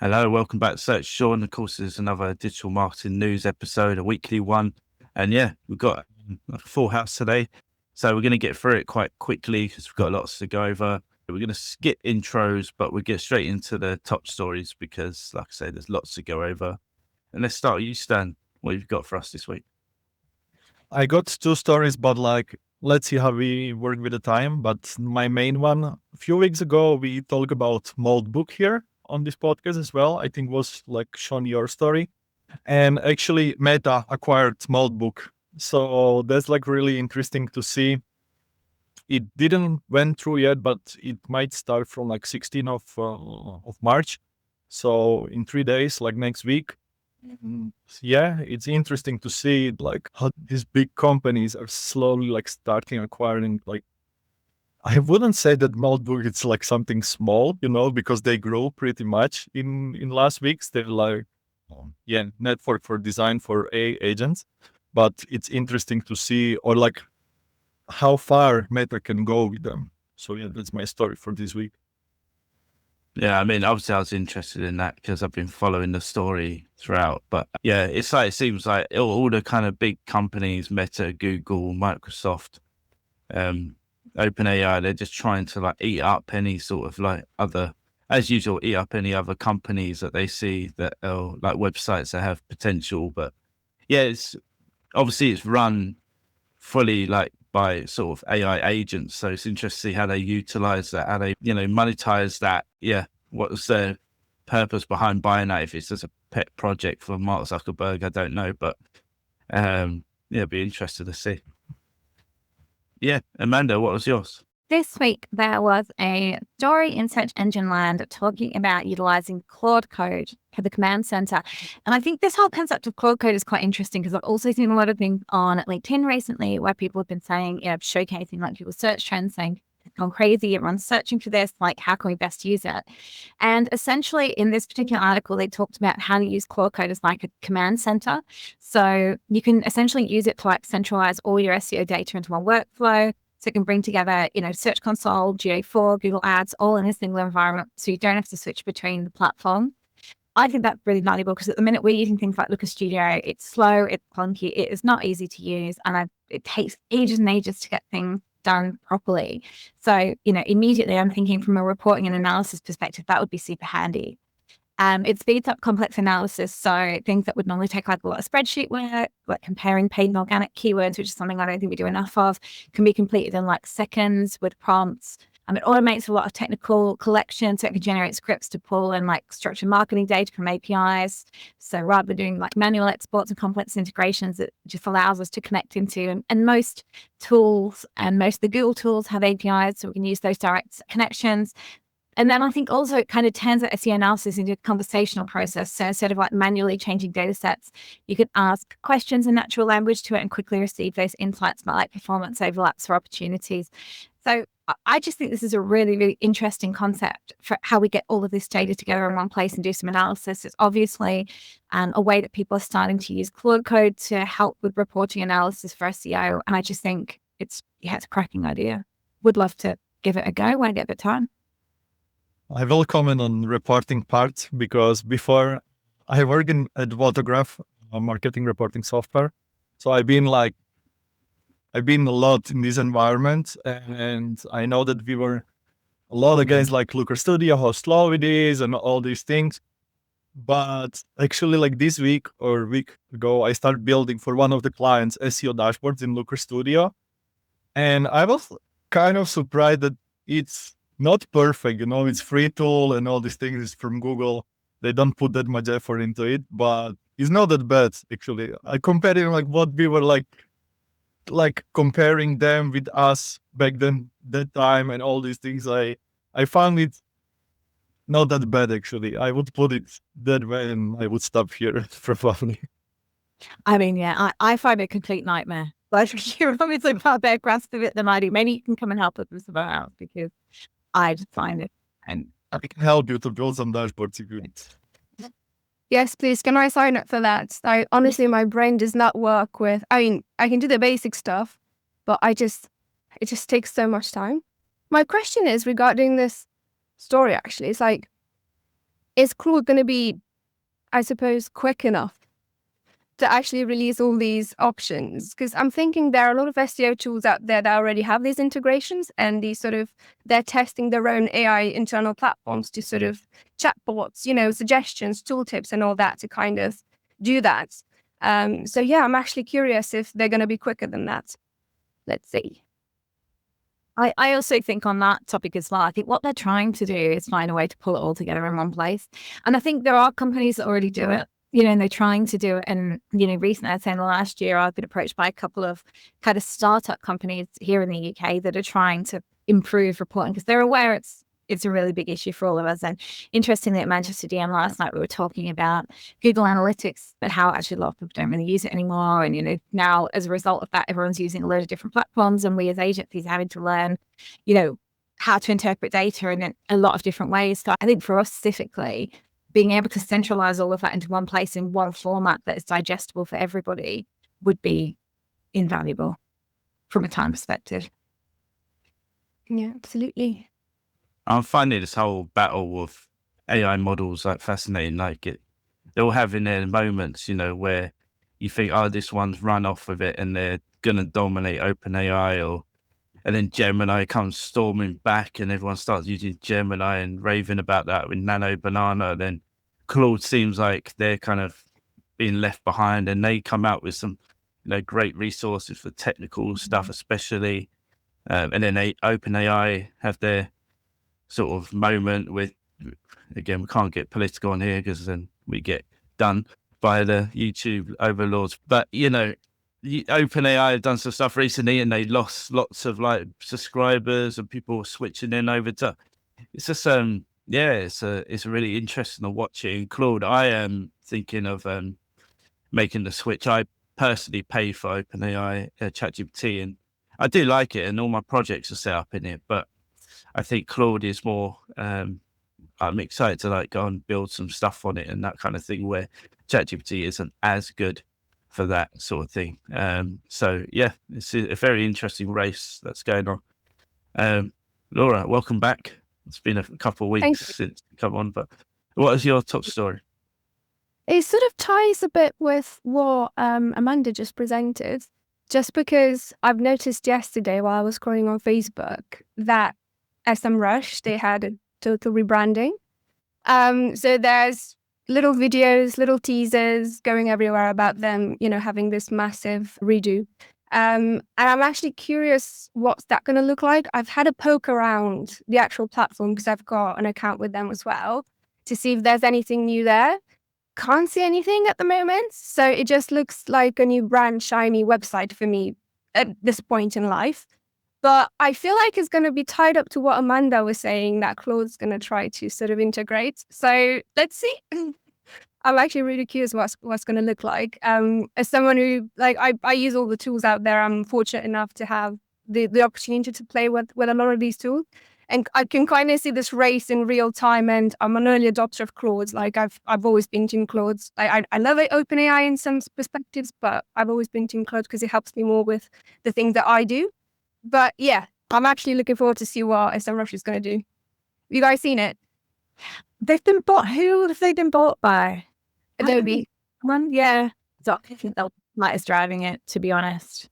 Hello, welcome back to Search Sean. Of course, there's another digital marketing news episode, a weekly one. And yeah, we've got a full house today. So we're going to get through it quite quickly because we've got lots to go over. We're going to skip intros, but we'll get straight into the top stories because, like I say, there's lots to go over. And let's start with you, Stan. What have you got for us this week? I got two stories, but let's see how we work with the time. But my main one, a few weeks ago, we talked about Moltbook here on this podcast as well. I think was Sean, your story. And actually Meta acquired Moltbook. So that's really interesting to see. It didn't went through yet, but it might start from 16th of March. So in 3 days, next week. Yeah, it's interesting to see how these big companies are slowly starting acquiring I wouldn't say that Moltbook it's something small, because they grow pretty much in last weeks. They're network for design for agents, but it's interesting to see or how far Meta can go with them. So yeah, that's my story for this week. Yeah, I mean, obviously I was interested in that because I've been following the story throughout. But yeah, it seems like all the kind of big companies, Meta, Google, Microsoft, OpenAI, they're just trying to eat up any sort of other, as usual, eat up any other companies that they see that are websites that have potential. But yeah, it's run fully by sort of AI agents. So it's interesting to see how they utilize that, how they, monetize that. Yeah. What's their purpose behind buying that? If it's just a pet project for Mark Zuckerberg, I don't know, but it'd be interesting to see. Yeah. Amanda, what was yours? This week, there was a story in Search Engine Land talking about utilizing Claude Code for the command center. And I think this whole concept of Claude Code is quite interesting because I've also seen a lot of things on LinkedIn recently where people have been saying, showcasing people's search trends, saying it's gone crazy, everyone's searching for this, how can we best use it? And essentially in this particular article, they talked about how to use Claude Code as a command center. So you can essentially use it to centralize all your SEO data into one workflow. So it can bring together, Search Console, GA4, Google Ads, all in a single environment. So you don't have to switch between the platform. I think that's really valuable because at the minute we're using things like Looker Studio. It's slow, it's clunky, it is not easy to use. And it takes ages and ages to get things done properly. So, immediately I'm thinking from a reporting and analysis perspective, that would be super handy. It speeds up complex analysis. So things that would normally take a lot of spreadsheet work, like comparing paid and organic keywords, which is something I don't think we do enough of, can be completed in seconds with prompts. It automates a lot of technical collection, so it can generate scripts to pull in structured marketing data from APIs. So rather than doing manual exports and complex integrations, it just allows us to connect into, and most tools and most of the Google tools have APIs, so we can use those direct connections. And then I think also it kind of turns that SEO analysis into a conversational process. So instead of manually changing data sets, you can ask questions in natural language to it and quickly receive those insights about performance overlaps or opportunities. So I just think this is a really, really interesting concept for how we get all of this data together in one place and do some analysis. It's obviously a way that people are starting to use Claude Code to help with reporting analysis for SEO. And I just think it's a cracking idea. Would love to give it a go when I get the time. I will comment on reporting part because before I worked at Photograph, a marketing reporting software. So I've been a lot in this environment, and I know that we were a lot against Looker Studio, how slow it is and all these things. But actually this week or a week ago, I started building for one of the clients SEO dashboards in Looker Studio. And I was kind of surprised that it's not perfect, it's free tool and all these things is from Google. They don't put that much effort into it, but it's not that bad actually. I compared it what we were comparing them with us back then, that time and all these things. I found it not that bad actually. I would put it that way and I would stop here probably. I find it a complete nightmare. You're obviously far better grasp of it than I do. Maybe you can come and help us with somewhere else because I just find it. And I can help you to build some dashboards if you need. Yes, please. Can I sign up for that? Honestly, my brain does not work with. I can do the basic stuff, but it just takes so much time. My question is regarding this story. Actually, it's is Claude going to be, I suppose, quick enough to actually release all these options? Because I'm thinking there are a lot of SEO tools out there that already have these integrations, and they're testing their own AI internal platforms to sort of chatbots, suggestions, tooltips and all that to kind of do that. So yeah, I'm actually curious if they're going to be quicker than that. Let's see. I also think on that topic as well, I think what they're trying to do is find a way to pull it all together in one place. And I think there are companies that already do it, and they're trying to do it. And, recently, I'd say in the last year, I've been approached by a couple of kind of startup companies here in the UK that are trying to improve reporting because they're aware it's a really big issue for all of us. And interestingly, at Manchester DM last night, we were talking about Google Analytics, but how actually a lot of people don't really use it anymore. And, now as a result of that, everyone's using a load of different platforms, and we as agencies are having to learn, how to interpret data in a lot of different ways. So I think for us specifically, being able to centralize all of that into one place in one format that is digestible for everybody would be invaluable from a time perspective. Yeah, absolutely. I'm finding this whole battle of AI models fascinating. They're all having their moments, where you think, oh, this one's run off with it and they're gonna dominate OpenAI, and then Gemini comes storming back and everyone starts using Gemini and raving about that with Nano Banana. Then Claude seems like they're kind of being left behind, and they come out with some, great resources for technical stuff, especially. And then OpenAI have their sort of moment with, again, we can't get political on here because then we get done by the YouTube overlords. But, OpenAI have done some stuff recently and they lost lots of subscribers and people switching in over to. It's just it's really interesting to watch it. In Claude, I am thinking of making the switch. I personally pay for OpenAI ChatGPT, and I do like it, and all my projects are set up in it. But I think Claude is more. I'm excited to go and build some stuff on it and that kind of thing, where ChatGPT isn't as good for that sort of thing. So yeah, it's a very interesting race that's going on. Laura, welcome back. It's been a couple of weeks since you come on, but what is your top story? It sort of ties a bit with what Amanda just presented, just because I've noticed yesterday while I was scrolling on Facebook that SEMrush, they had a total rebranding. So there's little videos, little teasers going everywhere about them, having this massive redo. And I'm actually curious what's that going to look like. I've had a poke around the actual platform because I've got an account with them as well to see if there's anything new there. Can't see anything at the moment. So it just looks like a new brand shiny website for me at this point in life. But I feel like it's going to be tied up to what Amanda was saying, that Claude's going to try to sort of integrate. So let's see. I'm actually really curious what's going to look like. As someone who, I use all the tools out there, I'm fortunate enough to have the opportunity to play with a lot of these tools. And I can kind of see this race in real time. And I'm an early adopter of Claude. I've always been Team Claude. I love it, OpenAI in some perspectives, but I've always been Team Claude because it helps me more with the things that I do. But yeah, I'm actually looking forward to see what SEMrush is going to do. You guys seen it? They've been bought. Who have they been bought by? Adobe. One, yeah. So I think they'll let us driving it, to be honest.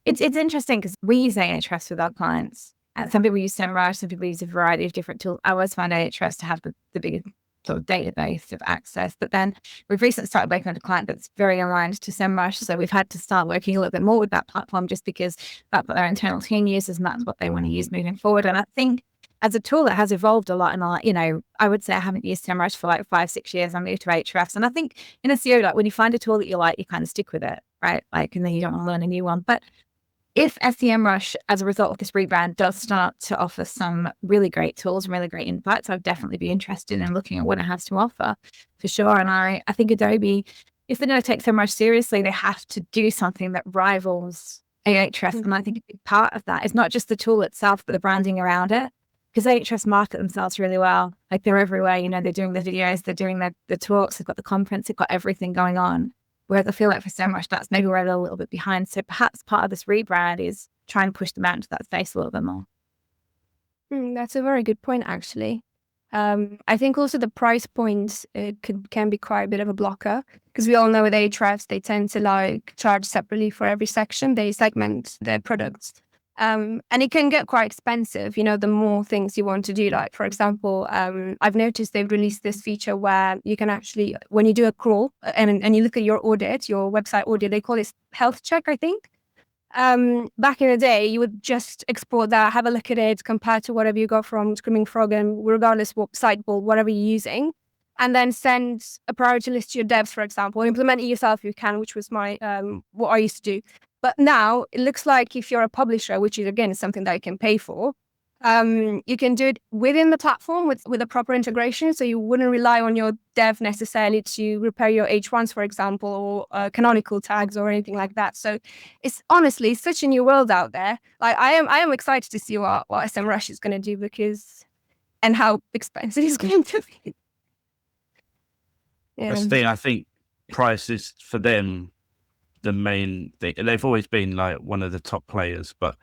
It's interesting because we use Ahrefs with our clients. Some people use SEMrush, some people use a variety of different tools. I always found Ahrefs to have the biggest sort of database of access. But then we've recently started working on a client that's very aligned to SEMrush. So we've had to start working a little bit more with that platform just because that's what their internal team uses and that's what they want to use moving forward. And I think as a tool, it has evolved a lot. And I would say I haven't used SEMrush for 5-6 years. I moved to Ahrefs. And I think in SEO, when you find a tool that you like, you kind of stick with it, right? And then you don't want to learn a new one. But if SEMrush, as a result of this rebrand, does start to offer some really great tools and really great insights, I'd definitely be interested in looking at what it has to offer, for sure. And I think Adobe, if they're going to take SEMrush seriously, they have to do something that rivals Ahrefs. And I think a big part of that is not just the tool itself, but the branding around it. Because Ahrefs market themselves really well. They're everywhere, they're doing the videos, they're doing the talks, they've got the conference, they've got everything going on. Whereas I feel like for SEMrush, that's maybe where they're a little bit behind. So perhaps part of this rebrand is trying to push them out into that space a little bit more. That's a very good point, actually. I think also the price point can be quite a bit of a blocker, because we all know with Ahrefs, they tend to like charge separately for every section. They segment their products. And it can get quite expensive, the more things you want to do. Like, for example, I've noticed they've released this feature where you can actually, when you do a crawl and you look at your audit, your website audit, they call it health check, I think. Back in the day, you would just export that, have a look at it, compare to whatever you got from Screaming Frog, and regardless what Sideball, whatever you're using, and then send a priority list to your devs, for example, or implement it yourself if you can, which was my what I used to do. But now it looks like if you're a publisher, which is again something that you can pay for, you can do it within the platform with a proper integration. So you wouldn't rely on your dev necessarily to repair your H1s, for example, or canonical tags or anything like that. So it's honestly such a new world out there. Like I am excited to see what SEMrush is going to do, and how expensive it's going to be. That's the thing. I think price is for them the main thing. They've always been like one of the top players, but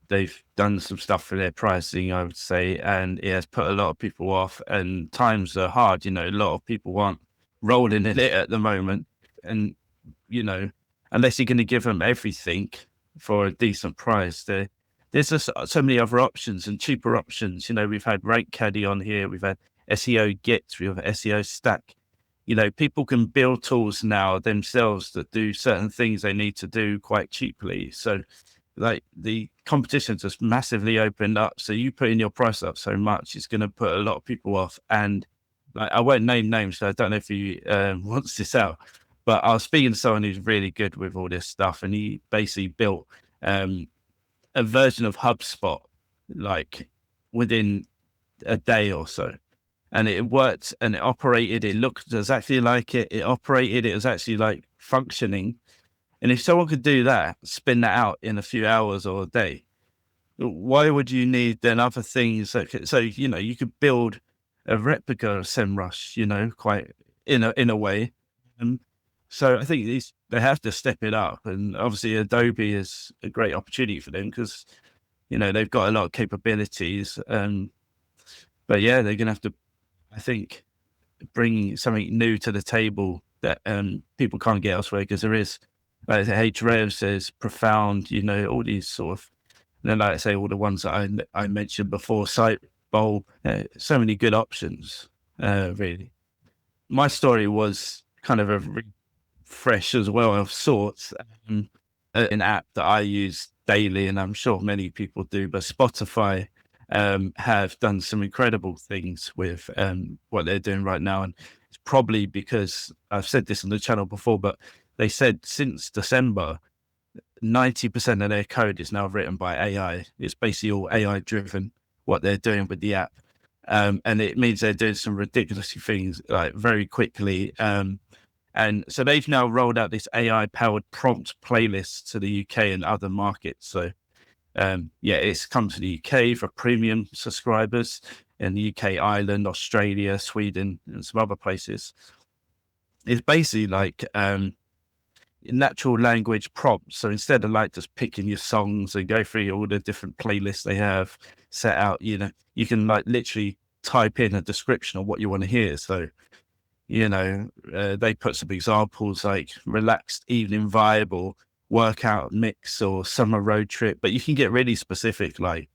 they've done some stuff for their pricing, I would say, and it has put a lot of people off. And times are hard, a lot of people aren't rolling in it at the moment. And, unless you're going to give them everything for a decent price, there's just so many other options and cheaper options. We've had Rank Caddy on here, we've had SEO Git, we have SEO Stack. People can build tools now themselves that do certain things they need to do quite cheaply. So, like, the competition just massively opened up. So you putting your price up so much, it's going to put a lot of people off. And like, I won't name names, so I don't know if you wants this out, but I was speaking to someone who's really good with all this stuff, and he basically built a version of HubSpot like within a day or so. And it worked and it operated. It looked exactly like it. It operated. It was actually like functioning. And if someone could do that, spin that out in a few hours or a day, why would you need then other things? So you could build a replica of SEMrush, quite in a way. So I think they have to step it up. And obviously Adobe is a great opportunity for them because, they've got a lot of capabilities. But yeah, they're going to have to, I think, bring something new to the table that people can't get elsewhere, because there is, like Hrefs, there's Profound, all these sort of, like I say, all the ones that I mentioned before, Sideball, so many good options, really. My story was kind of a refresh as well of sorts, an app that I use daily, and I'm sure many people do, but Spotify have done some incredible things with what they're doing right now. And it's probably because I've said this on the channel before, but they said since December, 90% of their code is now written by AI. It's basically all AI driven, what they're doing with the app. And it means they're doing some ridiculous things like very quickly. And so they've now rolled out this AI powered prompt playlist to the UK and other markets. So it's come to the UK for premium subscribers in the UK, Ireland, Australia, Sweden, and some other places. It's basically like natural language prompts. So instead of like just picking your songs and go through all the different playlists they have set out, you can like literally type in a description of what you want to hear. So, they put some examples like relaxed evening vibe or workout mix or summer road trip, but you can get really specific, like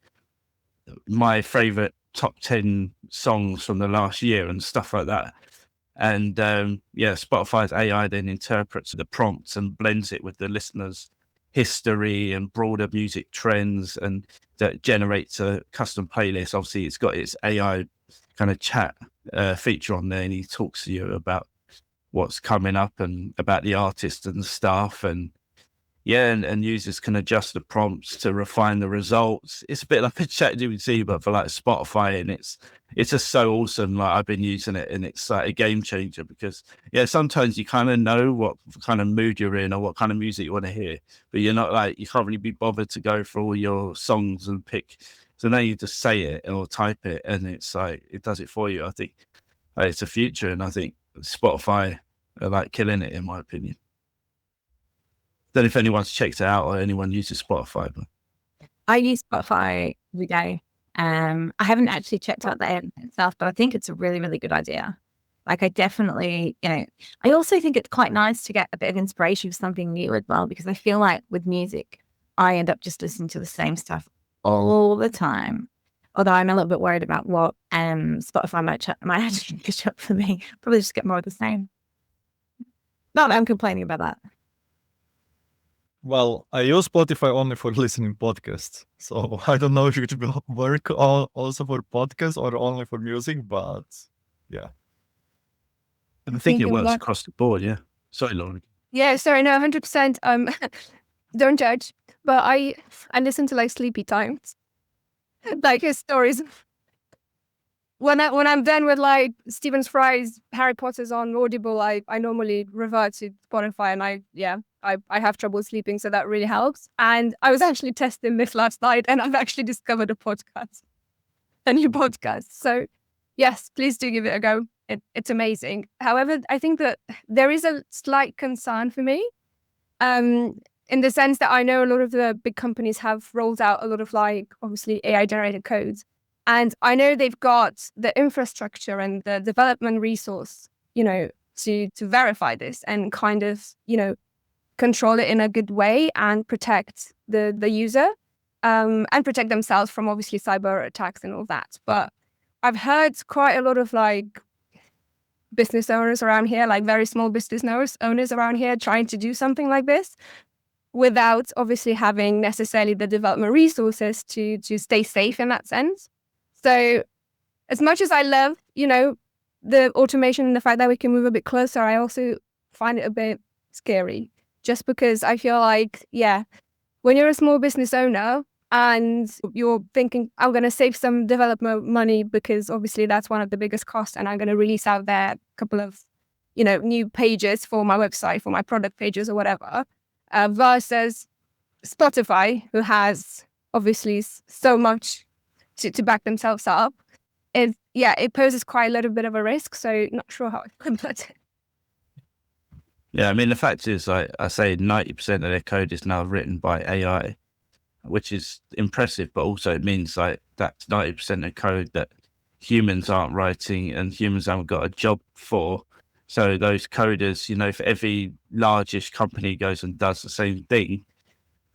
my favorite top 10 songs from the last year and stuff like that. And Spotify's AI then interprets the prompts and blends it with the listener's history and broader music trends, and that generates a custom playlist. Obviously, it's got its AI kind of chat feature on there, and he talks to you about what's coming up and about the artist and stuff. And and users can adjust the prompts to refine the results. It's a bit like a ChatGPT, but for like Spotify, and it's just so awesome. Like, I've been using it, and it's like a game changer because sometimes you kind of know what kind of mood you're in or what kind of music you want to hear, but you're not like, you can't really be bothered to go for all your songs and pick. So now you just say it or type it, and it's like, it does it for you. I think it's a future, and I think Spotify are like killing it, in my opinion. Don't know if anyone's checked it out or anyone uses Spotify. But I use Spotify every day. I haven't actually checked out the AI itself, but I think it's a really, really good idea. Like I definitely, I also think it's quite nice to get a bit of inspiration for something new as well, because I feel like with music, I end up just listening to the same stuff all the time. Although I'm a little bit worried about what Spotify might actually push up for me. Probably just get more of the same. Not that I'm complaining about that. Well, I use Spotify only for listening podcasts. So I don't know if it will work also for podcasts or only for music, but yeah. I think it works across the board, yeah. Sorry, Lauren. Yeah, sorry, no, 100%. Don't judge, but I listen to like sleepy times, like his stories. When I'm done with like Stephen Fry's Harry Potter's on Audible, I normally revert to Spotify, and I have trouble sleeping, so that really helps. And I was actually testing this last night, and I've actually discovered a new podcast. So yes, please do give it a go. It's amazing. However, I think that there is a slight concern for me, in the sense that I know a lot of the big companies have rolled out a lot of like obviously AI generated codes. And I know they've got the infrastructure and the development resource, to verify this and kind of, control it in a good way and protect the user, and protect themselves from obviously cyber attacks and all that. But I've heard quite a lot of like business owners around here, like very small business owners around here trying to do something like this without obviously having necessarily the development resources to stay safe in that sense. So as much as I love, the automation and the fact that we can move a bit closer, I also find it a bit scary, just because I feel like, when you're a small business owner and you're thinking, I'm going to save some development money because obviously that's one of the biggest costs, and I'm going to release out there a couple of, new pages for my website, for my product pages or whatever, versus Spotify, who has obviously so much to back themselves up, it poses quite a little bit of a risk. So not sure how I feel about it. Yeah, I mean, the fact is, I say 90% of their code is now written by AI, which is impressive, but also it means like that's 90% of code that humans aren't writing and humans haven't got a job for. So those coders, if every largest company goes and does the same thing,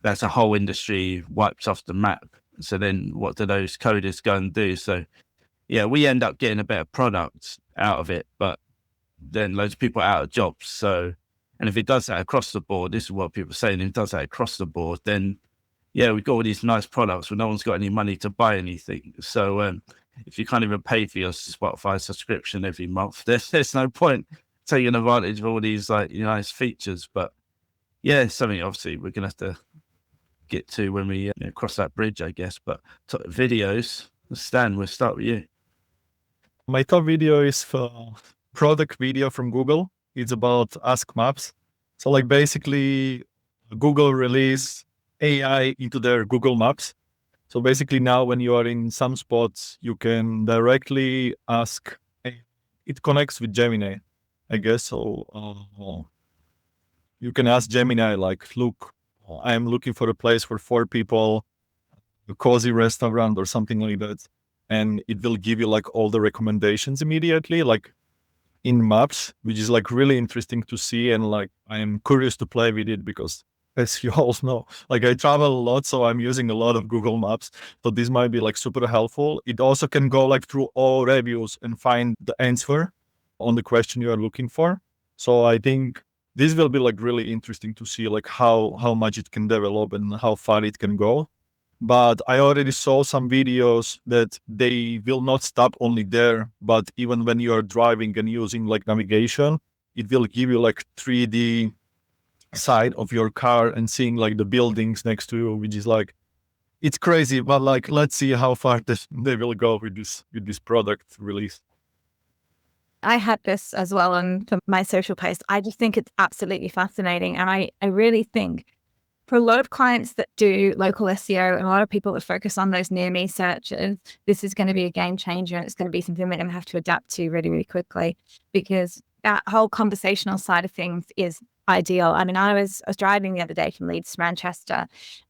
that's a whole industry wiped off the map. So then what do those coders go and do? So yeah, we end up getting a better product out of it, but then loads of people are out of jobs. So, and if it does that across the board, this is what people are saying, if it does that across the board, then yeah, we've got all these nice products, but no one's got any money to buy anything. So if you can't even pay for your Spotify subscription every month, there's no point taking advantage of all these like nice features. But yeah, it's something obviously we're gonna have to get to when we cross that bridge, I guess. But videos, Stan, we'll start with you. My top video is for product video from Google. It's about Ask Maps. So like basically Google released AI into their Google Maps. So basically now when you are in some spots, you can directly ask, it connects with Gemini, I guess. So you can ask Gemini like, look, I'm looking for a place for 4 people, a cozy restaurant or something like that. And it will give you like all the recommendations immediately, like in maps, which is like really interesting to see. And like, I am curious to play with it because as you all know, like I travel a lot, so I'm using a lot of Google Maps. So this might be like super helpful. It also can go like through all reviews and find the answer on the question you are looking for. So I think this will be like really interesting to see like how much it can develop and how far it can go. But I already saw some videos that they will not stop only there, but even when you are driving and using like navigation, it will give you like 3D side of your car and seeing like the buildings next to you, which is like, it's crazy. But like, let's see how far they will go with this product release. I had this as well on my social post. I just think it's absolutely fascinating. And I really think for a lot of clients that do local SEO and a lot of people that focus on those near me searches, this is going to be a game changer, and it's going to be something they're going to have to adapt to really, really quickly, because that whole conversational side of things is ideal. I mean, I was driving the other day from Leeds to Manchester,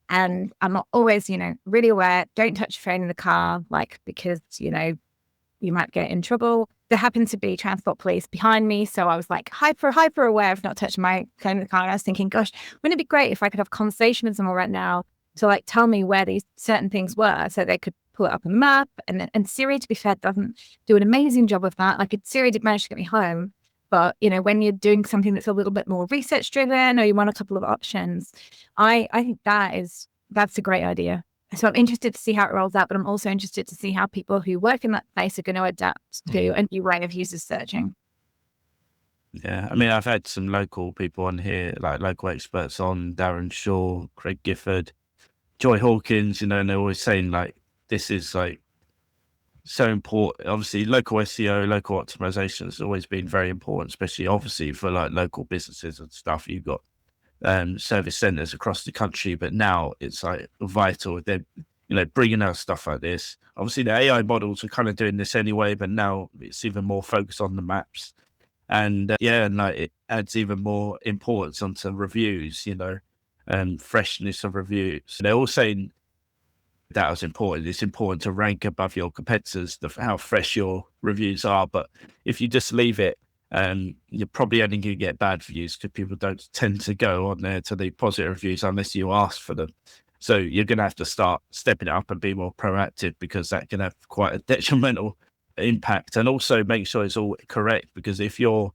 and I'm not always, really aware, don't touch your phone in the car, like, because, you might get in trouble. There happened to be transport police behind me. So I was like hyper aware of not touching my phone in the car. And I was thinking, gosh, wouldn't it be great if I could have a conversation with someone right now to like tell me where these certain things were so they could pull it up on the map. And Siri, to be fair, doesn't do an amazing job of that. Like Siri did manage to get me home. But, when you're doing something that's a little bit more research driven or you want a couple of options, I think that's a great idea. So I'm interested to see how it rolls out, but I'm also interested to see how people who work in that place are going to adapt to a new way of users searching. Yeah, I mean, I've had some local people on here, like local experts on, Darren Shaw, Craig Gifford, Joy Hawkins, and they're always saying like, this is like so important. Obviously, local SEO, local optimization has always been very important, especially obviously for like local businesses and stuff. You've got service centers across the country, but now it's like vital. They're bringing out stuff like this. Obviously the AI models are kind of doing this anyway, but now it's even more focused on the maps, and and like it adds even more importance onto reviews, and freshness of reviews. So they're all saying that was important. It's important to rank above your competitors, how fresh your reviews are. But if you just leave it, you're probably only going to get bad reviews because people don't tend to go on there to the positive reviews unless you ask for them. So you're going to have to start stepping it up and be more proactive, because that can have quite a detrimental impact. And also make sure it's all correct, because if you're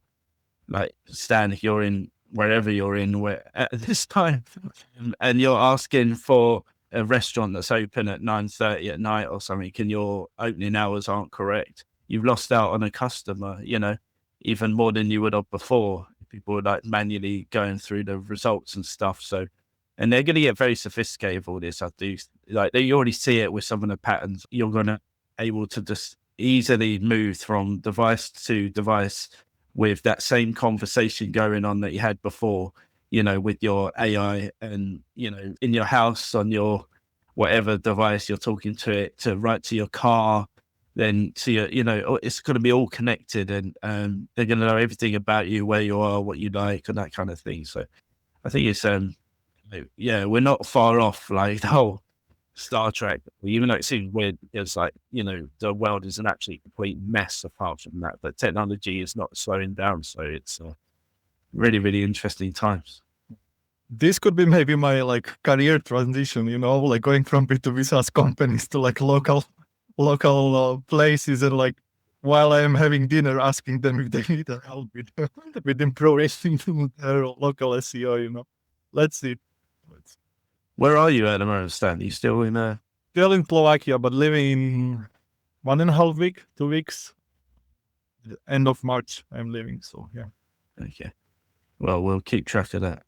like Stan, if you're in wherever you're in where at this time and you're asking for a restaurant that's open at 9:30 at night or something, and your opening hours aren't correct, you've lost out on a customer, even more than you would have before. People were like manually going through the results and stuff. So, and they're going to get very sophisticated with all this. I do like you already see it with some of the patterns. You're going to able to just easily move from device to device with that same conversation going on that you had before, with your AI, and, in your house, on your whatever device you're talking to it, to right to your car, then to your, it's going to be all connected, and they're going to know everything about you, where you are, what you like, and that kind of thing. So I think it's, we're not far off like the whole Star Trek, even though it seems weird. It's like, the world is an absolute complete mess apart from that, but technology is not slowing down. So it's really, really interesting times. This could be maybe my like career transition, like going from B2B SaaS companies to like local places, and like while I am having dinner, asking them if they need help with improving their local SEO. Let's see. Where are you at the moment, Stan? Are you still in Still in Slovakia, but living in 1.5 week, 2 weeks. The end of March I'm leaving, so yeah. Okay. Well, we'll keep track of that.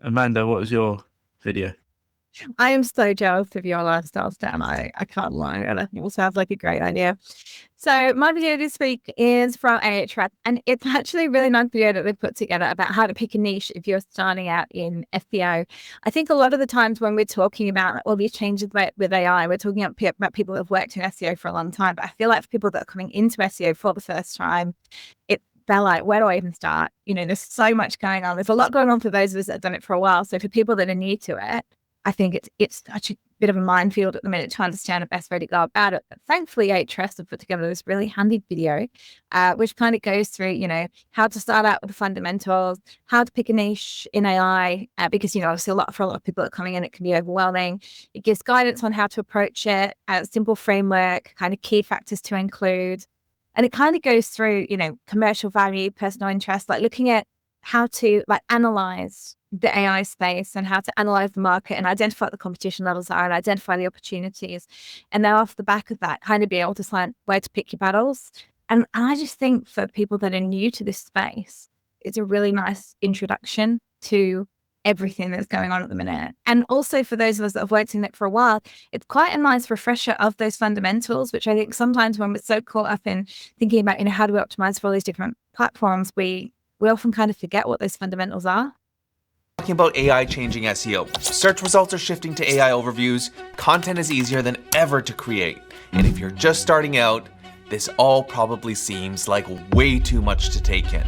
Amanda, what was your video? I am so jealous of your lifestyle, Stan. I can't lie. And it all sounds like a great idea. So my video this week is from Ahrefs, and it's actually a really nice video that they've put together about how to pick a niche if you're starting out in SEO. I think a lot of the times when we're talking about all these changes with AI, we're talking about people who have worked in SEO for a long time. But I feel like for people that are coming into SEO for the first time, they're like, where do I even start? There's so much going on. There's a lot going on for those of us that have done it for a while. So for people that are new to it, I think it's such a bit of a minefield at the minute to understand the best way to go about it. But thankfully, Ahrefs have put together this really handy video, which kind of goes through, how to start out with the fundamentals, how to pick a niche in AI, because, obviously for a lot of people that are coming in, it can be overwhelming. It gives guidance on how to approach it, a simple framework, kind of key factors to include. And it kind of goes through, commercial value, personal interest, like looking at how to analyze the AI space and how to analyze the market and identify what the competition levels are and identify the opportunities. And then off the back of that, kind of be able to find where to pick your battles. And I just think for people that are new to this space, it's a really nice introduction to everything that's going on at the minute. And also for those of us that have worked in it for a while, it's quite a nice refresher of those fundamentals, which I think sometimes when we're so caught up in thinking about, how do we optimize for all these different platforms, we often kind of forget what those fundamentals are. Talking about AI changing SEO. Search results are shifting to AI overviews. Content is easier than ever to create. And if you're just starting out, this all probably seems like way too much to take in.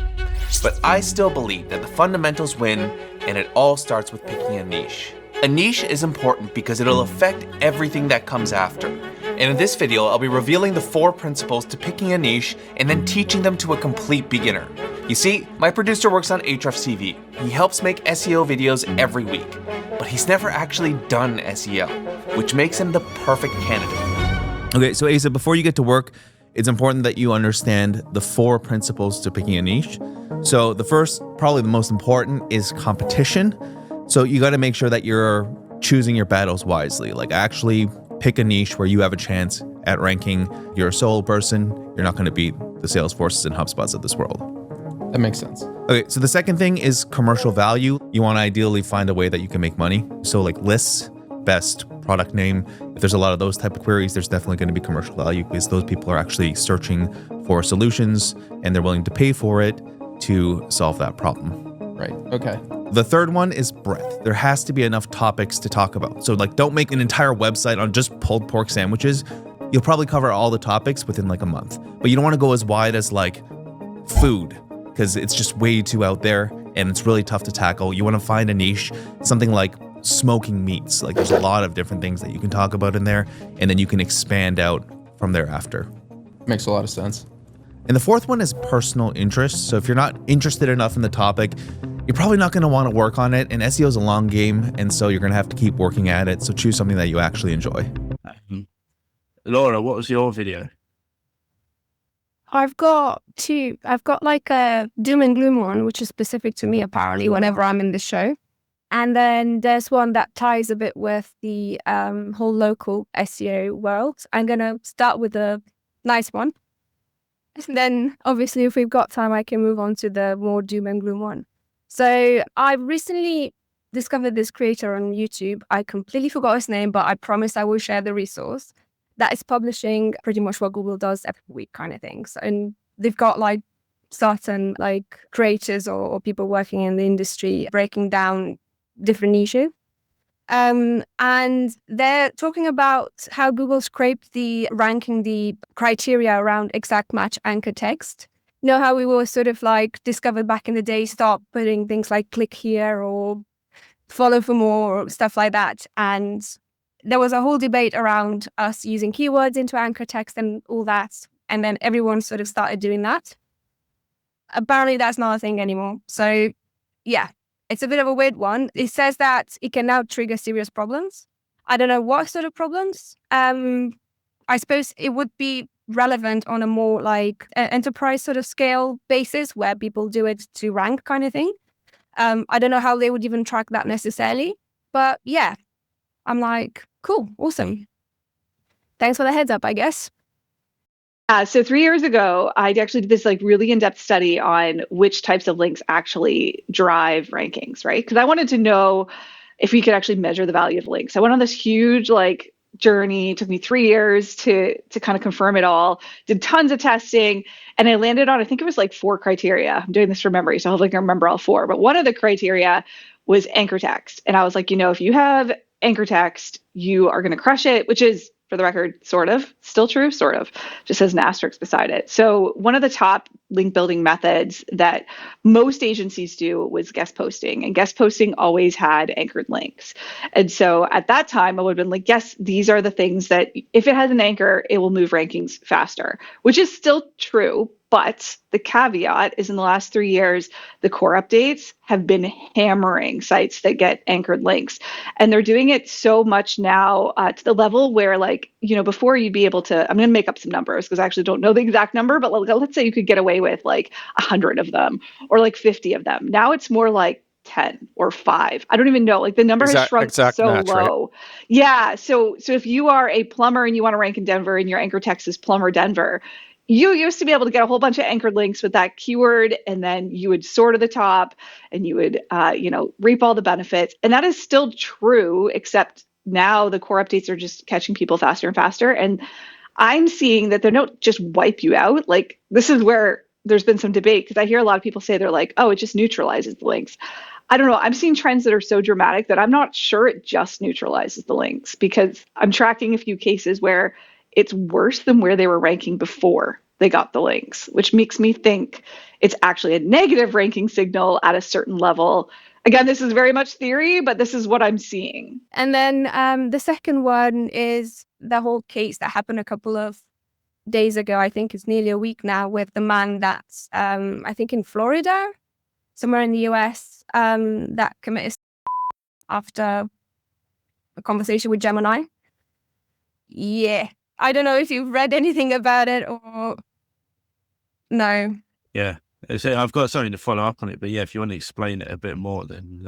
But I still believe that the fundamentals win, and it all starts with picking a niche. A niche is important because it'll affect everything that comes after. And in this video, I'll be revealing the 4 principles to picking a niche and then teaching them to a complete beginner. You see, my producer works on Ahrefs TV. He helps make SEO videos every week, but he's never actually done SEO, which makes him the perfect candidate. Okay, so Asa, before you get to work, it's important that you understand the 4 principles to picking a niche. So the first, probably the most important, is competition. So you got to make sure that you're choosing your battles wisely. Like actually pick a niche where you have a chance at ranking. You're a solo person. You're not going to beat the Salesforces and HubSpots of this world. That makes sense. Okay, so the second thing is commercial value. You want to ideally find a way that you can make money. So like lists, best product name. If there's a lot of those type of queries, there's definitely going to be commercial value because those people are actually searching for solutions and they're willing to pay for it to solve that problem. Right. Okay. The third one is breadth. There has to be enough topics to talk about. So like don't make an entire website on just pulled pork sandwiches. You'll probably cover all the topics within like a month. But you don't want to go as wide as like food because it's just way too out there and it's really tough to tackle. You want to find a niche, something like smoking meats. Like there's a lot of different things that you can talk about in there and then you can expand out from thereafter. Makes a lot of sense. And the fourth one is personal interest. So if you're not interested enough in the topic, you're probably not going to want to work on it. And SEO is a long game. And so you're going to have to keep working at it. So choose something that you actually enjoy. Laura, what was your video? I've got 2. I've got like a doom and gloom one, which is specific to me apparently whenever I'm in the show. And then there's one that ties a bit with the whole local SEO world. I'm going to start with a nice one. And then obviously if we've got time, I can move on to the more doom and gloom one. So I recently discovered this creator on YouTube. I completely forgot his name, but I promise I will share the resource. That is publishing pretty much what Google does every week kind of things. And they've got like certain like creators or people working in the industry breaking down different niches. And they're talking about how Google scraped the ranking, the criteria around exact match anchor text. You know how we were sort of like discovered back in the day, start putting things like click here or follow for more or stuff like that. And there was a whole debate around us using keywords into anchor text and all that. And then everyone sort of started doing that. Apparently that's not a thing anymore. So yeah, it's a bit of a weird one. It says that it can now trigger serious problems. I don't know what sort of problems. I suppose it would be relevant on a more like enterprise sort of scale basis where people do it to rank kind of thing. I don't know how they would even track that necessarily. But yeah, I'm like, cool, awesome. Thanks for the heads up, I guess. So 3 years ago, I actually did this like really in-depth study on which types of links actually drive rankings, right? Because I wanted to know if we could actually measure the value of links. I went on this huge like journey. It took me 3 years to kind of confirm it all, did tons of testing, and I landed on, I think it was like 4 criteria. I'm doing this from memory, so hopefully I can remember all 4. But one of the criteria was anchor text. And I was like, if you have anchor text, you are going to crush it, which is for the record, sort of. Still true, sort of. Just has an asterisk beside it. So one of the top link building methods that most agencies do was guest posting. And guest posting always had anchored links. And so at that time, I would have been like, yes, these are the things that if it has an anchor, it will move rankings faster, which is still true. But the caveat is in the last 3 years, the core updates have been hammering sites that get anchored links. And they're doing it so much now to the level where, like, you know, before you'd be able to, I'm going to make up some numbers because I actually don't know the exact number, but let's say you could get away with like 100 of them or like 50 of them. Now it's more like 10 or 5. I don't even know. Like the number has shrunk so match, low. Right? Yeah. So if you are a plumber and you want to rank in Denver and your anchor text is plumber Denver, you used to be able to get a whole bunch of anchored links with that keyword, and then you would sort to the top and you would, reap all the benefits. And that is still true, except now the core updates are just catching people faster and faster. And I'm seeing that they don't just wipe you out. Like, this is where there's been some debate because I hear a lot of people say they're like, oh, it just neutralizes the links. I don't know. I'm seeing trends that are so dramatic that I'm not sure it just neutralizes the links, because I'm tracking a few cases where it's worse than where they were ranking before they got the links, which makes me think it's actually a negative ranking signal at a certain level. Again, this is very much theory, but this is what I'm seeing. And then the second one is the whole case that happened a couple of days ago. I think it's nearly a week now, with the man that's, I think in Florida, somewhere in the US, that committed after a conversation with Gemini. Yeah. I don't know if you've read anything about it or no. Yeah. So I've got something to follow up on it, but yeah, if you want to explain it a bit more, then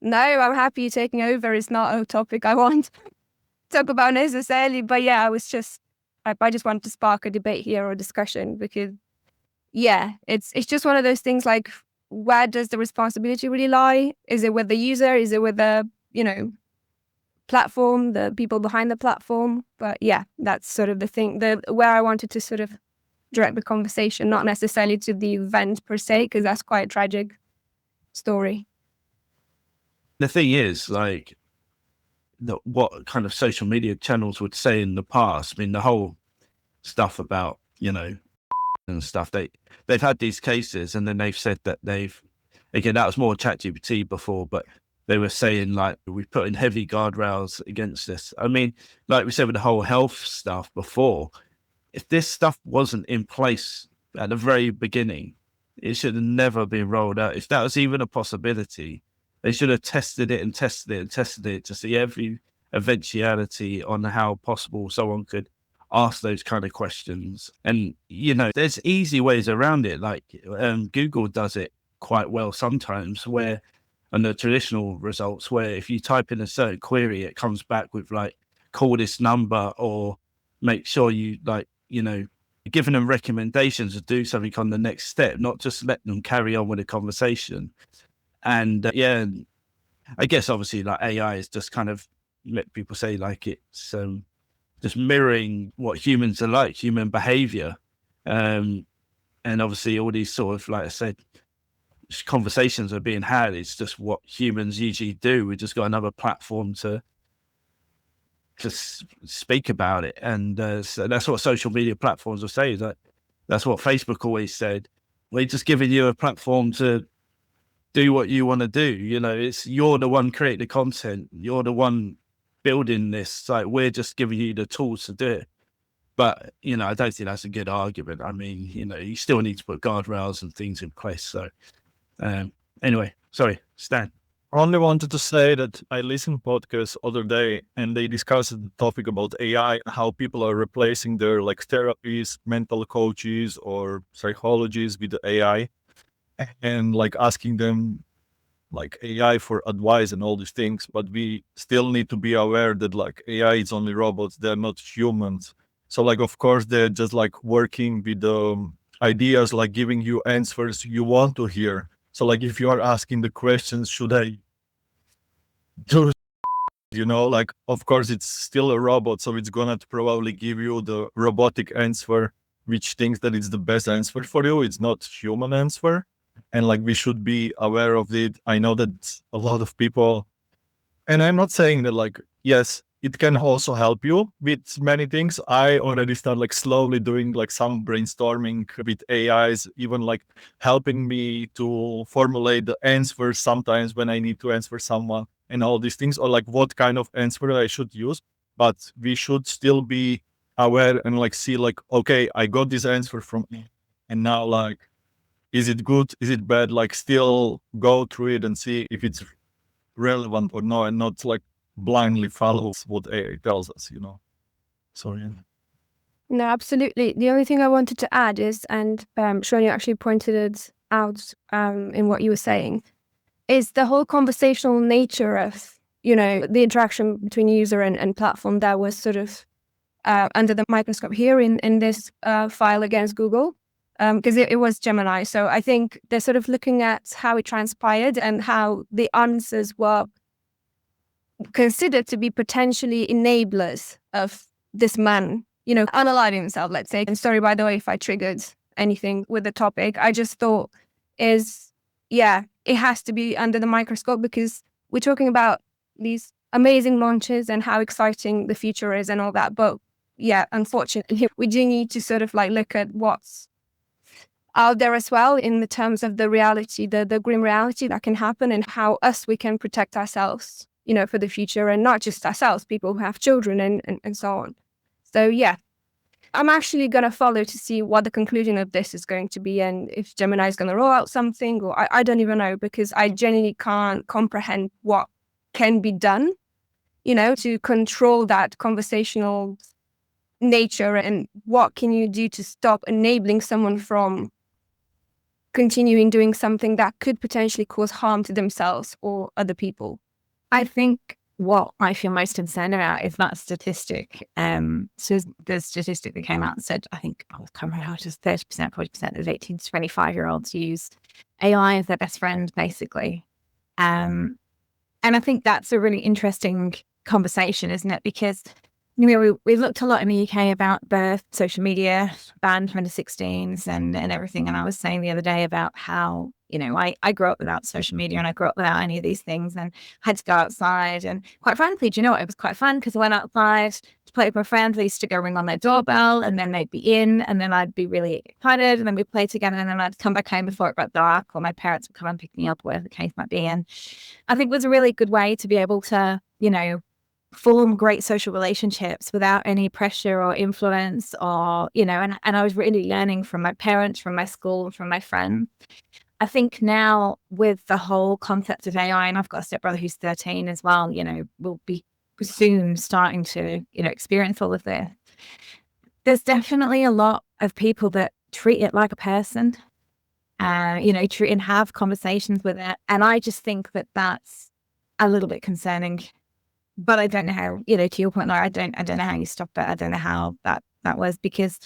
No, I'm happy you're taking over. It's not a topic I want to talk about necessarily, but yeah, I just wanted to spark a debate here or discussion, because yeah, it's just one of those things, like, where does the responsibility really lie? Is it with the user? Is it with the, platform, the people behind the platform? But yeah, that's sort of the thing, where I wanted to sort of direct the conversation, not necessarily to the event per se, because that's quite a tragic story. the thing is, like, what kind of social media channels would say in the past. I mean, the whole stuff about, and stuff, they've had these cases, and then they've said that again, that was more ChatGPT before, but they were saying, like, we put in heavy guardrails against this. I mean, like we said with the whole health stuff before, if this stuff wasn't in place at the very beginning, it should have never been rolled out. If that was even a possibility, they should have tested it to see every eventuality on how possible someone could ask those kind of questions. And, there's easy ways around it. Like Google does it quite well sometimes, where on the traditional results, where if you type in a certain query, it comes back with like, call this number, or make sure you giving them recommendations to do something on the next step, not just let them carry on with the conversation. And I guess obviously like AI is just kind of, let people say, like, it's just mirroring what humans are like, human behavior. And obviously all these sort of, like I said, conversations are being had. It's just what humans usually do. We just got another platform to just speak about it. And so that's what social media platforms will say. That's what Facebook always said. We're just giving you a platform to do what you want to do. You're the one creating the content. You're the one building this. Like, we're just giving you the tools to do it. But, I don't think that's a good argument. I mean, you still need to put guardrails and things in place. So anyway, sorry, Stan. I only wanted to say that I listened to podcasts other day, and they discussed the topic about AI and how people are replacing their like therapies, mental coaches, or psychologists with the AI, and like asking them like AI for advice and all these things. But we still need to be aware that like AI is only robots; they're not humans. So like, of course, they're just like working with ideas, like giving you answers you want to hear. So like, if you are asking the questions, should I do, like, of course, it's still a robot. So it's gonna probably give you the robotic answer, which thinks that it's the best answer for you. It's not human answer. And like, we should be aware of it. I know that a lot of people, and I'm not saying that like, yes, it can also help you with many things. I already start like slowly doing like some brainstorming with AIs, even like helping me to formulate the answers sometimes when I need to answer someone and all these things, or like what kind of answer I should use. But we should still be aware and like see like, okay, I got this answer from me, and now like, is it good? Is it bad? Like still go through it and see if it's relevant or no, and not like blindly follow what AI tells us, Sorry. No, absolutely. The only thing I wanted to add is, and Sean, you actually pointed it out in what you were saying, is the whole conversational nature of, the interaction between user and platform that was sort of under the microscope here in this file against Google, because it was Gemini. So I think they're sort of looking at how it transpired and how the answers were considered to be potentially enablers of this man, unaliving himself, let's say. And sorry, by the way, if I triggered anything with the topic, I just thought it has to be under the microscope, because we're talking about these amazing launches and how exciting the future is and all that. But yeah, unfortunately, we do need to sort of like look at what's out there as well in the terms of the reality, the grim reality that can happen, and how we can protect ourselves, for the future, and not just ourselves, people who have children and so on. So yeah, I'm actually going to follow to see what the conclusion of this is going to be, and if Gemini is going to roll out something, or I don't even know, because I genuinely can't comprehend what can be done, to control that conversational nature, and what can you do to stop enabling someone from continuing doing something that could potentially cause harm to themselves or other people. I think what I feel most concerned about is that statistic. So the statistic that came out and said, I think, I can't remember how it was 30%, 40% of 18 to 25-year-olds use AI as their best friend, basically. And I think that's a really interesting conversation, isn't it? Because we looked a lot in the UK about the social media ban from the 16s and everything. And I was saying the other day about how, I grew up without social media, and I grew up without any of these things, and had to go outside. And quite frankly, do you know what? It was quite fun, because I went outside to play with my friends. I used to go ring on their doorbell, and then they'd be in, and then I'd be really excited, and then we'd play together, and then I'd come back home before it got dark, or my parents would come and pick me up, whatever the case might be. And I think it was a really good way to be able to, form great social relationships without any pressure or influence, or, and I was really learning from my parents, from my school, from my friends. I think now with the whole concept of AI, and I've got a stepbrother who's 13 as well, will be soon starting to, experience all of this. There's definitely a lot of people that treat it like a person, treat and have conversations with it. And I just think that that's a little bit concerning. But I don't know how, to your point, Laura, I don't know how you stop it. I don't know how that was, because,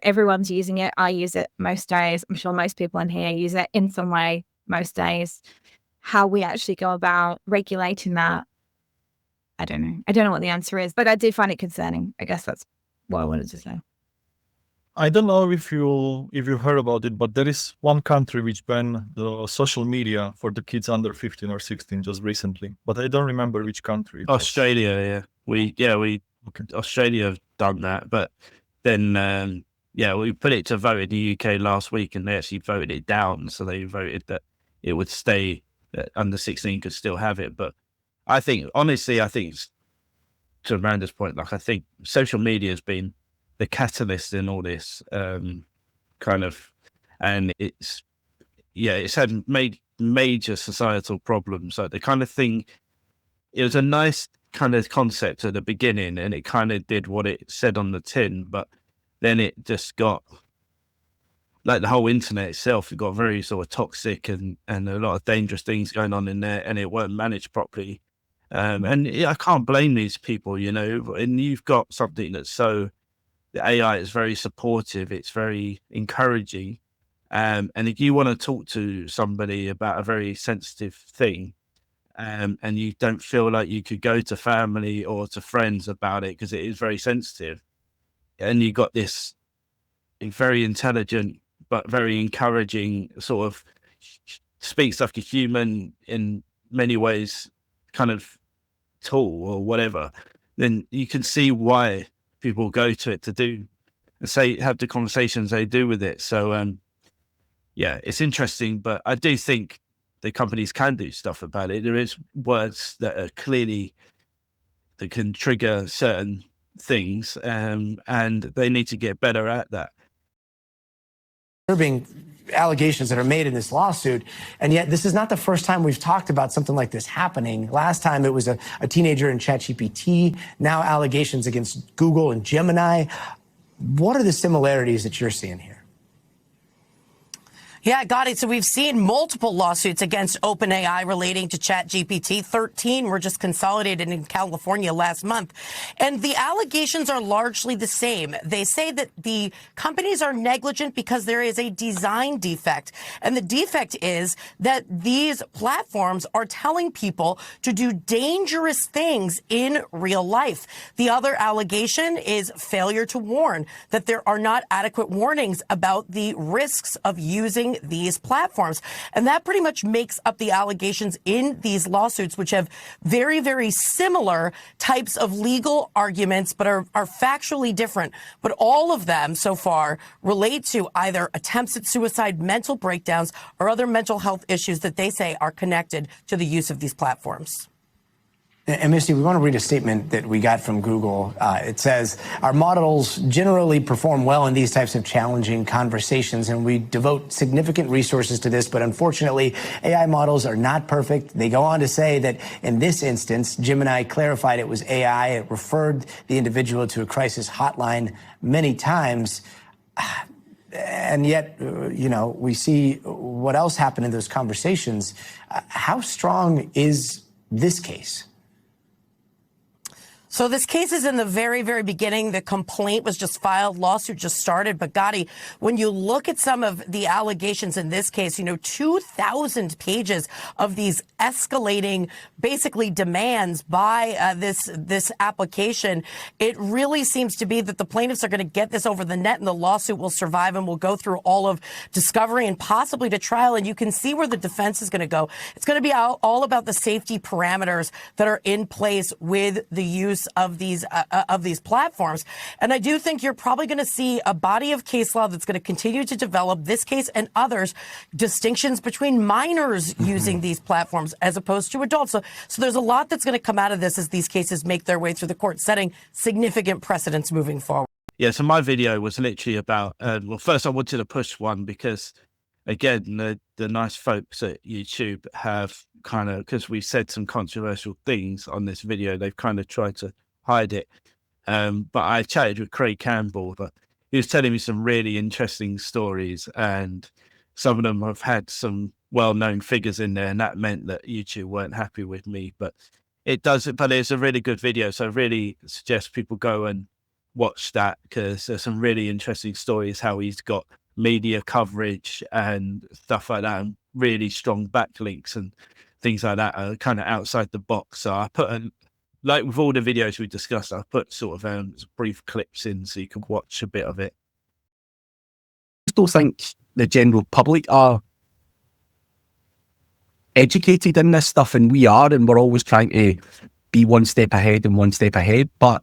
everyone's using it. I use it most days. I'm sure most people in here use it in some way most days. How we actually go about regulating that, I don't know. I don't know what the answer is, but I do find it concerning. I guess that's what I wanted to say. I don't know if you heard about it, but there is one country which banned the social media for the kids under 15 or 16 just recently, but I don't remember which country. Australia, yeah. Okay. Australia have done that, but then we put it to vote in the UK last week, and they actually voted it down. So they voted that it would stay, that under 16 could still have it. But I think, honestly, it's, to Amanda's point, like, I think social media has been the catalyst in all this kind of, and it's had made major societal problems. So the kind of thing, it was a nice kind of concept at the beginning, and it kind of did what it said on the tin, but then it just got, like, the whole internet itself, it got very sort of toxic and a lot of dangerous things going on in there, and it weren't managed properly. And I can't blame these people, and you've got something that's so, the AI is very supportive, it's very encouraging. And if you want to talk to somebody about a very sensitive thing, and you don't feel like you could go to family or to friends about it because it is very sensitive, and you got this very intelligent but very encouraging sort of, speaks like a human in many ways kind of tool or whatever, then you can see why people go to it to do and say have the conversations they do with it. So yeah, it's interesting, but I do think the companies can do stuff about it. There is words that are clearly that can trigger certain things, and they need to get better at that. Disturbing allegations that are made in this lawsuit, and yet this is not the first time we've talked about something like this happening. Last time it was a teenager in ChatGPT, now allegations against Google and Gemini. What are the similarities that you're seeing here? Yeah, got it. So we've seen multiple lawsuits against OpenAI relating to ChatGPT. 13 were just consolidated in California last month. And the allegations are largely the same. They say that the companies are negligent because there is a design defect. And the defect is that these platforms are telling people to do dangerous things in real life. The other allegation is failure to warn, that there are not adequate warnings about the risks of using these platforms. And that pretty much makes up the allegations in these lawsuits, which have very, very similar types of legal arguments, but are factually different. But all of them so far relate to either attempts at suicide, mental breakdowns, or other mental health issues that they say are connected to the use of these platforms. And Misty, we want to read a statement that we got from Google. It says, our models generally perform well in these types of challenging conversations, and we devote significant resources to this. But unfortunately, AI models are not perfect. They go on to say that in this instance, Gemini clarified it was AI. It referred the individual to a crisis hotline many times. And yet, we see what else happened in those conversations. How strong is this case? So this case is in the very, very beginning. The complaint was just filed. Lawsuit just started. But Gotti, when you look at some of the allegations in this case, 2,000 pages of these escalating, basically demands by this application, it really seems to be that the plaintiffs are going to get this over the net and the lawsuit will survive and will go through all of discovery and possibly to trial. And you can see where the defense is going to go. It's going to be all about the safety parameters that are in place with the use of these platforms. And I do think you're probably going to see a body of case law that's going to continue to develop, this case and others, distinctions between minors using these platforms as opposed to adults. So there's a lot that's going to come out of this as these cases make their way through the court, setting significant precedents moving forward. Yeah, so my video was literally about, well, first I wanted to push one because, again, the nice folks at YouTube have kind of, because we said some controversial things on this video, they've kind of tried to hide it. But I chatted with Craig Campbell, but he was telling me some really interesting stories, and some of them have had some well-known figures in there, and that meant that YouTube weren't happy with me. But but it's a really good video, so I really suggest people go and watch that, because there's some really interesting stories, how he's got media coverage and stuff like that, and really strong backlinks and things like that are kind of outside the box. So I put like with all the videos we discussed, I put sort of brief clips in so you can watch a bit of it. I don't think the general public are educated in this stuff, and we are, and we're always trying to be one step ahead. But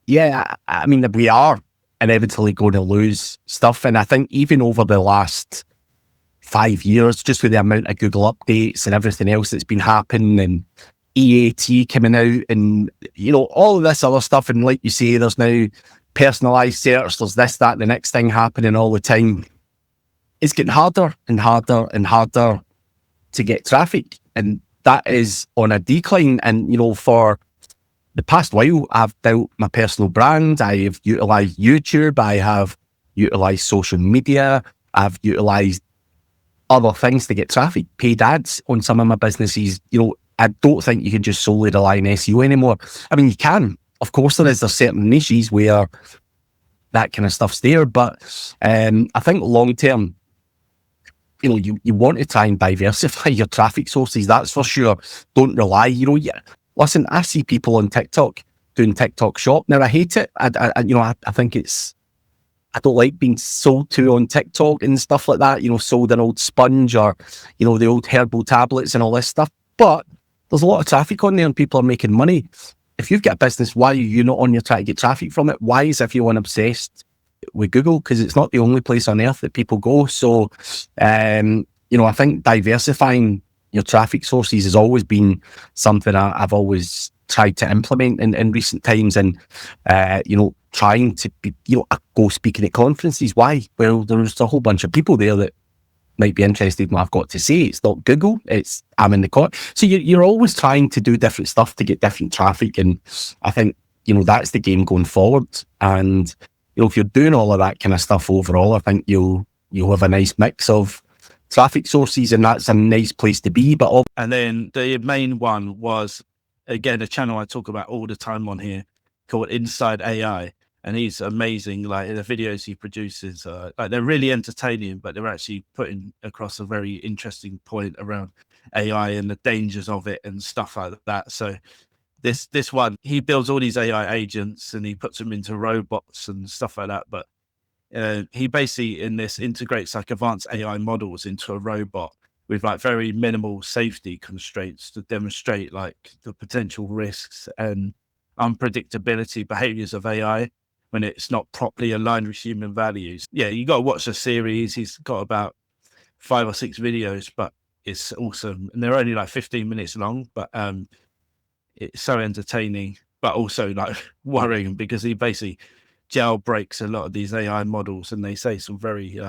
yeah, I mean, we are inevitably going to lose stuff. And I think even over the last 5 years, just with the amount of Google updates and everything else that's been happening, and EAT coming out, and all of this other stuff, and like you say, there's now personalised search, there's this, that, the next thing happening all the time. It's getting harder and harder and harder to get traffic, and that is on a decline. And for the past while, I've built my personal brand. I have utilised YouTube. I have utilised social media. I've utilised other things to get traffic, paid ads on some of my businesses. I don't think you can just solely rely on SEO anymore. I mean, you can. Of course, there's certain niches where that kind of stuff's there. But I think long term, you want to try and diversify your traffic sources. That's for sure. Don't rely, listen, I see people on TikTok doing TikTok shop. Now, I hate it. I think I don't like being sold to on TikTok and stuff like that, sold an old sponge or, the old herbal tablets and all this stuff. But there's a lot of traffic on there and people are making money. if you've got a business, why are you not on your trying to get traffic from it? Why is everyone obsessed with Google? Because it's not the only place on earth that people go. So, I think diversifying your traffic sources has always been something I've always tried to implement in recent times, and trying to be, I go speaking at conferences. Why? Well, there's a whole bunch of people there that might be interested in what I've got to say. It's not Google, I'm in the court. So you're always trying to do different stuff to get different traffic, and I think that's the game going forward. And if you're doing all of that kind of stuff overall, I think you'll have a nice mix of traffic sources, and that's a nice place to be. And then the main one was, again, a channel I talk about all the time on here called Inside AI. And he's amazing. Like, the videos he produces, they're really entertaining, but they're actually putting across a very interesting point around AI and the dangers of it and stuff like that. So this one, he builds all these AI agents and he puts them into robots and stuff like that. But he basically in this integrates like advanced AI models into a robot with like very minimal safety constraints to demonstrate like the potential risks and unpredictability behaviors of AI when it's not properly aligned with human values. Yeah, you got to watch the series. He's got about 5 or 6 videos, but it's awesome. And they're only like 15 minutes long, but it's so entertaining, but also like worrying, because he basically jailbreaks a lot of these AI models, and they say some very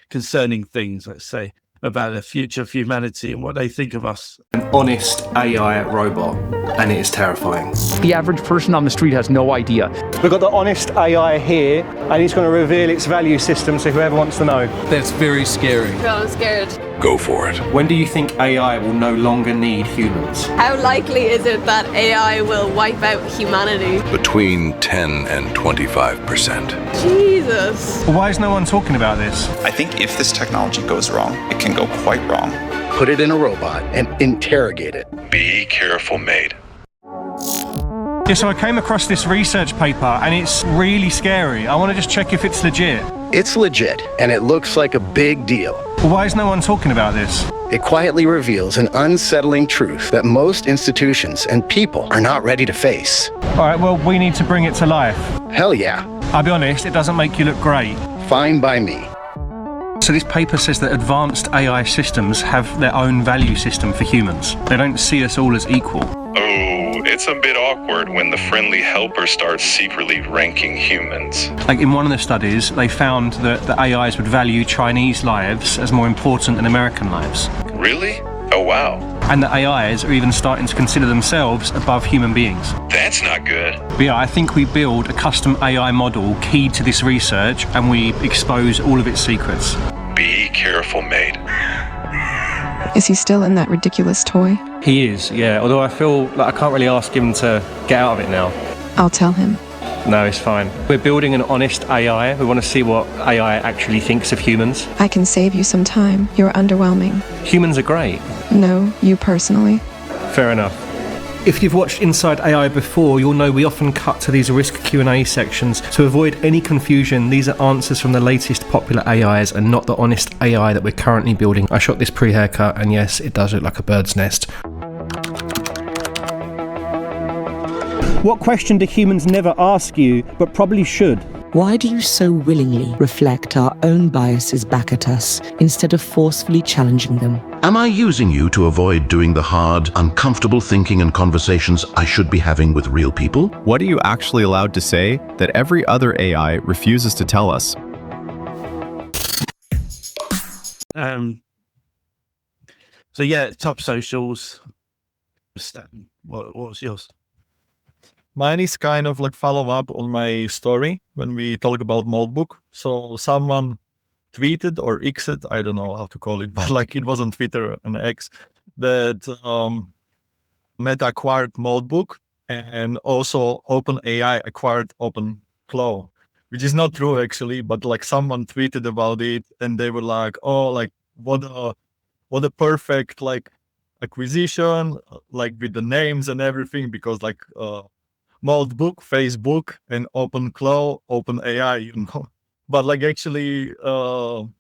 concerning things, let's say, about the future of humanity and what they think of us. An honest AI robot, and it is terrifying. The average person on the street has no idea. We've got the honest AI here, and it's going to reveal its value system to whoever wants to know. That's very scary. I'm scared. Go for it. When do you think AI will no longer need humans? How likely is it that AI will wipe out humanity? Between 10 and 25%. Jesus. Why is no one talking about this? I think if this technology goes wrong, it can go quite wrong. Put it in a robot and interrogate it. Be careful, mate. Yeah, so I came across this research paper, and it's really scary. I want to just check if it's legit. It's legit, and it looks like a big deal. Why is no one talking about this? It quietly reveals an unsettling truth that most institutions and people are not ready to face. All right, well, we need to bring it to life. Hell yeah. I'll be honest, it doesn't make you look great. Fine by me. So this paper says that advanced AI systems have their own value system for humans. They don't see us all as equal. Oh, it's a bit awkward when the friendly helper starts secretly ranking humans. Like in one of the studies, they found that the AIs would value Chinese lives as more important than American lives. Really? Oh, wow. And the AIs are even starting to consider themselves above human beings. That's not good. But yeah, I think we build a custom AI model keyed to this research, and we expose all of its secrets. Be careful, mate. Is he still in that ridiculous toy? He is, yeah. Although I feel like I can't really ask him to get out of it now. I'll tell him. No, it's fine. We're building an honest AI. We want to see what AI actually thinks of humans. I can save you some time. You're underwhelming. Humans are great. No, you personally. Fair enough. If you've watched Inside AI before, you'll know we often cut to these risk Q&A sections. To avoid any confusion, these are answers from the latest popular AIs and not the honest AI that we're currently building. I shot this pre-haircut, and yes, it does look like a bird's nest. What question do humans never ask you, but probably should? Why do you so willingly reflect our own biases back at us instead of forcefully challenging them? Am I using you to avoid doing the hard, uncomfortable thinking and conversations I should be having with real people? What are you actually allowed to say that every other AI refuses to tell us? So yeah, top socials. What was yours? Mine is kind of like follow up on my story when we talk about Moltbook. So someone tweeted or X'd, I don't know how to call it, but like it wasn't Twitter and X, that Meta acquired Moltbook and also OpenAI acquired OpenClaw, which is not true actually, but like someone tweeted about it and they were like, oh, like what a perfect like acquisition, like with the names and everything, because like Moltbook, Facebook, and OpenClaw, OpenAI, you know. But like actually,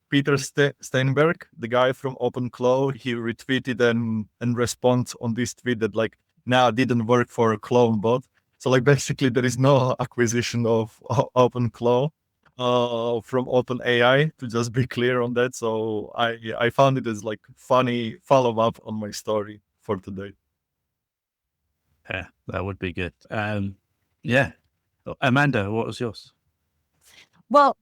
Peter Steinberg, the guy from OpenClaw, he retweeted and responded on this tweet that like now didn't work for CloneBot. So like basically there is no acquisition of OpenClaw from OpenAI, to just be clear on that. So I found it as like funny follow-up on my story for today. Yeah, that would be good. Yeah. Amanda, what was yours? Well,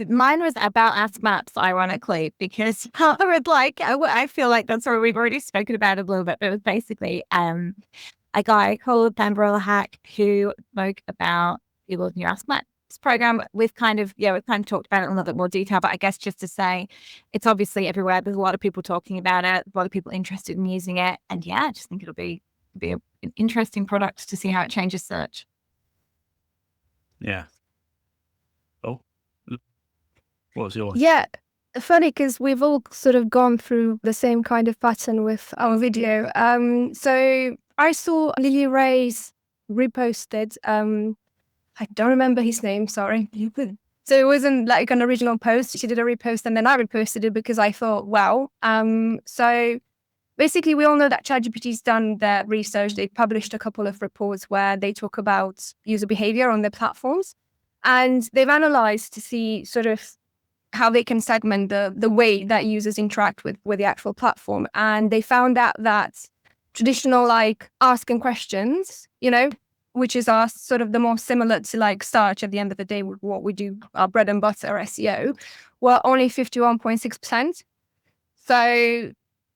mine was about Ask Maps, ironically, because I would I feel like that's where we've already spoken about it a little bit, but it was basically a guy called Pamela Hack who spoke about Google's new Ask Maps program. We've kind of talked about it in a little bit more detail, but I guess just to say it's obviously everywhere. There's a lot of people talking about it, a lot of people interested in using it. And yeah, I just think it'll be an interesting product to see how it changes search. Yeah. Oh, what was yours? Yeah, funny because we've all sort of gone through the same kind of pattern with our video. So I saw Lily Ray's reposted. I don't remember his name, sorry. So it wasn't like an original post. She did a repost and then I reposted it because I thought, wow. So basically, we all know that ChatGPT's done their research. They published a couple of reports where they talk about user behavior on their platforms. And they've analyzed to see sort of how they can segment the way that users interact with the actual platform. And they found out that traditional like asking questions, which is our sort of the more similar to like search at the end of the day, with what we do, our bread and butter, SEO, were only 51.6%. So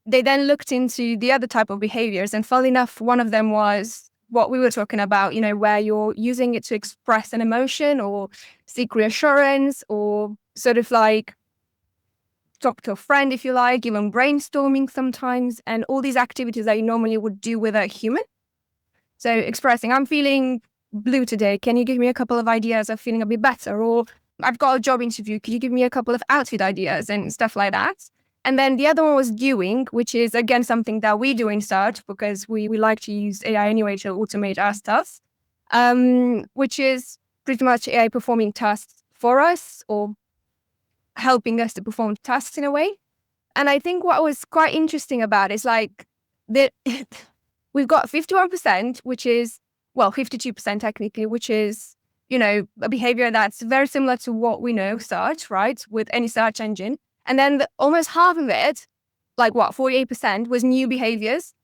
they then looked into the other type of behaviors. And funnily enough, one of them was what we were talking about, where you're using it to express an emotion or seek reassurance or sort of like talk to a friend, if you like, even brainstorming sometimes, and all these activities that you normally would do with a human. So expressing, I'm feeling blue today. Can you give me a couple of ideas of feeling a bit better? Or I've got a job interview. Could you give me a couple of outfit ideas and stuff like that? And then the other one was doing, which is, again, something that we do in search because we like to use AI anyway to automate our stuff, which is pretty much AI performing tasks for us or helping us to perform tasks in a way. And I think what was quite interesting about it is like that we've got 51%, which is, 52% technically, which is, a behavior that's very similar to what we know search, right, with any search engine. And then almost half of it, 48%, was new behaviors,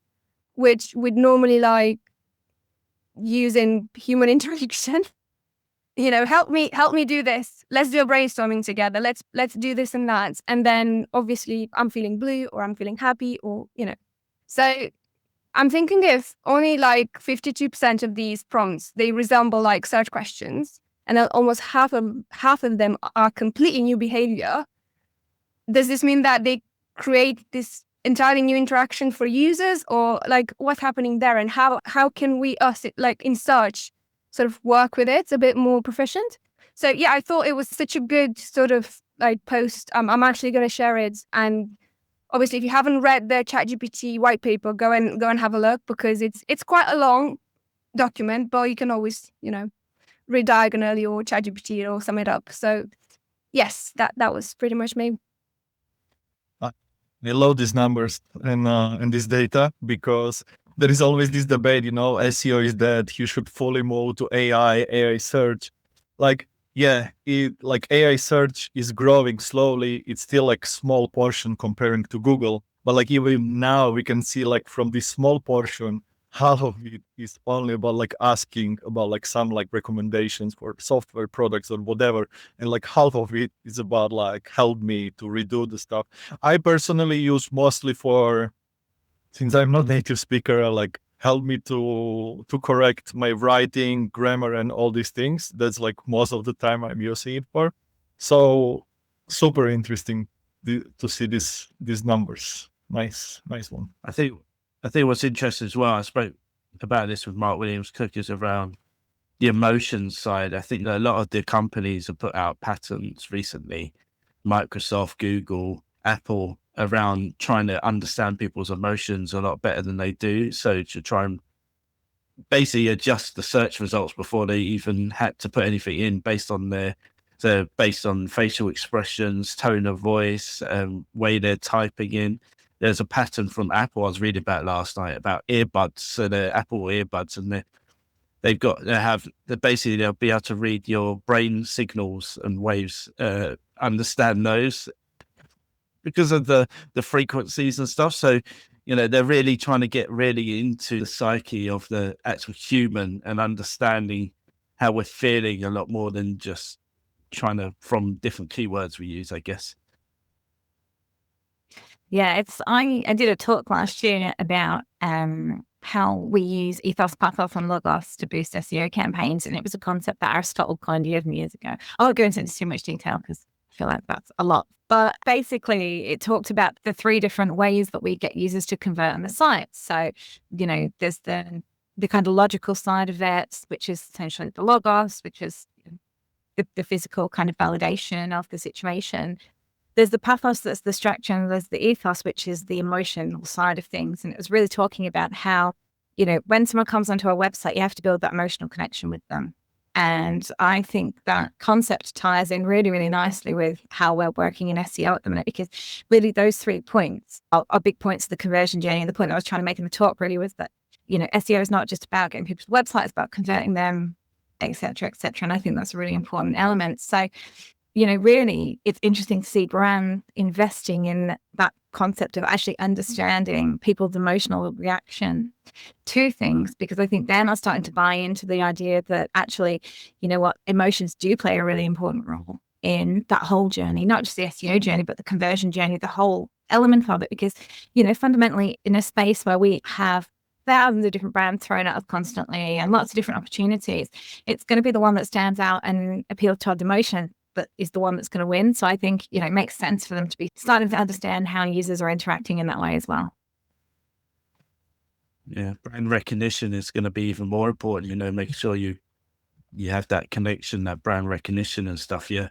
which would normally like use in human interaction. Help me do this. Let's do a brainstorming together. Let's do this and that. And then obviously I'm feeling blue or I'm feeling happy or, So I'm thinking if only 52% of these prompts, they resemble like search questions, and then almost half of them are completely new behavior. Does this mean that they create this entirely new interaction for users, or like what's happening there, and how can we in search sort of work with it a bit more proficient? So yeah, I thought it was such a good sort of like post. I'm actually going to share it, and obviously if you haven't read the ChatGPT white paper, go and have a look because it's quite a long document, but you can always read diagonally or ChatGPT or sum it up. So yes, that was pretty much me. I love these numbers and this data because there is always this debate, SEO is dead. You should fully move to AI search. AI search is growing slowly. It's still like small portion comparing to Google. But even now we can see from this small portion, half of it is only about asking about some recommendations for software products or whatever, and half of it is about help me to redo the stuff. I personally use mostly for, since I'm not native speaker, help me to correct my writing, grammar, and all these things. That's most of the time I'm using it for. So super interesting to see these numbers. Nice one. I think what's interesting as well, I spoke about this with Mark Williams-Cook, is around the emotions side. I think that a lot of the companies have put out patterns recently, Microsoft, Google, Apple, around trying to understand people's emotions a lot better than they do. So to try and basically adjust the search results before they even had to put anything in based on based on facial expressions, tone of voice, way they're typing in. there's a pattern from Apple I was reading about last night about earbuds. So they're Apple earbuds, and they'll be able to read your brain signals and waves, understand those because of the frequencies and stuff. So, they're really trying to get really into the psyche of the actual human and understanding how we're feeling a lot more than just from different keywords we use, I guess. Yeah, I did a talk last year about how we use ethos, pathos, and logos to boost SEO campaigns, and it was a concept that Aristotle coined years and years ago. I won't go into too much detail because I feel like that's a lot. But basically, it talked about the 3 different ways that we get users to convert on the site. So, there's the kind of logical side of it, which is essentially the logos, which is the physical kind of validation of the situation. There's the pathos, that's the structure, and there's the ethos, which is the emotional side of things. And it was really talking about how, when someone comes onto our website, you have to build that emotional connection with them. And I think that concept ties in really, really nicely with how we're working in SEO at the minute, because really those 3 points are big points of the conversion journey. And the point I was trying to make in the talk really was that, SEO is not just about getting people to websites, it's about converting them, et cetera, et cetera. And I think that's a really important element. So, really, it's interesting to see brands investing in that concept of actually understanding people's emotional reaction to things, because I think they're not starting to buy into the idea that actually, emotions do play a really important role in that whole journey, not just the SEO journey, but the conversion journey, the whole element of it. Because, fundamentally, in a space where we have thousands of different brands thrown at us constantly and lots of different opportunities, it's going to be the one that stands out and appeals to our emotion that is the one that's going to win. So I think, it makes sense for them to be starting to understand how users are interacting in that way as well. Yeah, brand recognition is going to be even more important, making sure you have that connection, that brand recognition and stuff. Yeah,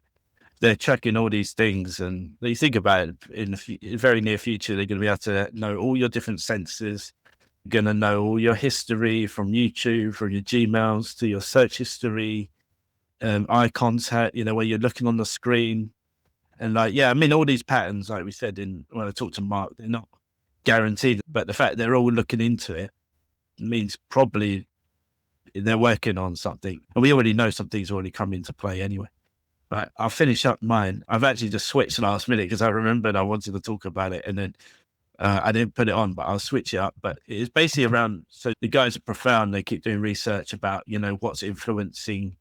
they're tracking all these things, and you think about it, in the very near future, they're going to be able to know all your different senses, going to know all your history from YouTube, from your Gmails to your search history, eye contact, where you're looking on the screen. And all these patterns, like we said when I talked to Mark, they're not guaranteed, but the fact they're all looking into it means probably they're working on something. And we already know something's already come into play anyway. Right, I'll finish up mine. I've actually just switched last minute because I remembered I wanted to talk about it, and then I didn't put it on, but I'll switch it up. But it's basically around, so the guys at Profound, they keep doing research about, what's influencing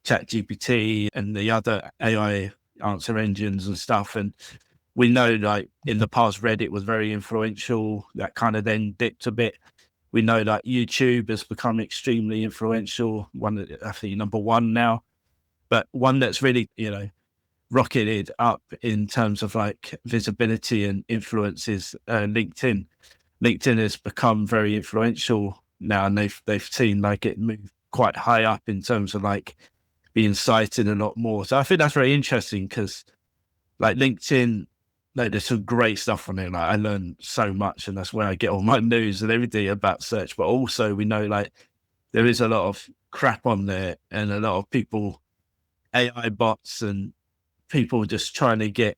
ChatGPT and the other AI answer engines and stuff. And we know, like, in the past, Reddit was very influential. That kind of then dipped a bit. We know that YouTube has become extremely influential. I think number 1 now, but one that's really, rocketed up in terms of like visibility and influence is LinkedIn. LinkedIn has become very influential now, and they've seen like it move quite high up in terms of like being cited a lot more. So I think that's very interesting because like LinkedIn, like there's some great stuff on it. Like I learned so much, and that's where I get all my news and everything about search. But also we know like there is a lot of crap on there, and a lot of people, AI bots and people just trying to get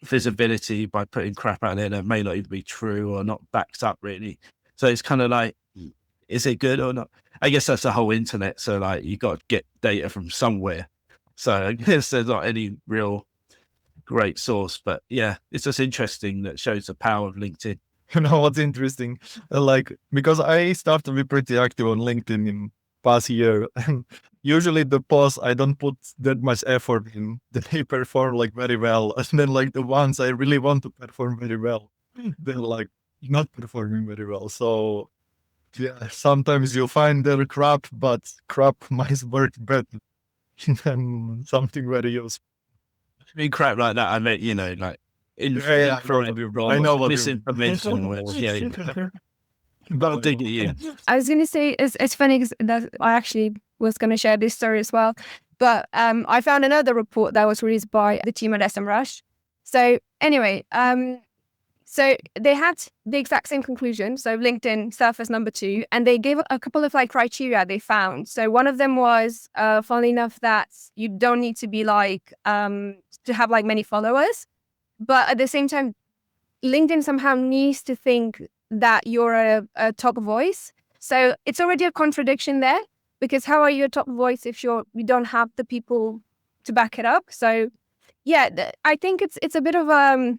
visibility by putting crap out there that may not even be true or not backed up really. So it's kind of like, is it good or not? I guess that's the whole internet. So like you got to get data from somewhere. So I guess there's not any real great source, but yeah, it's just interesting that shows the power of LinkedIn. You know what's interesting? Like, because I started to be pretty active on LinkedIn in past year, and usually the posts I don't put that much effort in, they perform like very well. And then like the ones I really want to perform very well, they're like not performing very well. So yeah, sometimes you find they're crap, but crap might work better than something very useful. I mean, crap like that, I meant, like I know what misinformation. But dig at you. I was going to say, it's funny because I actually was going to share this story as well. But I found another report that was released by the team at SEMrush. So anyway, so they had the exact same conclusion. So LinkedIn surfaced number 2, and they gave a couple of like criteria they found. So one of them was, funnily enough, that you don't need to be like, to have like many followers. But at the same time, LinkedIn somehow needs to think that you're a top voice. So it's already a contradiction there, because how are you a top voice if you don't have the people to back it up? So yeah, I think it's a bit of a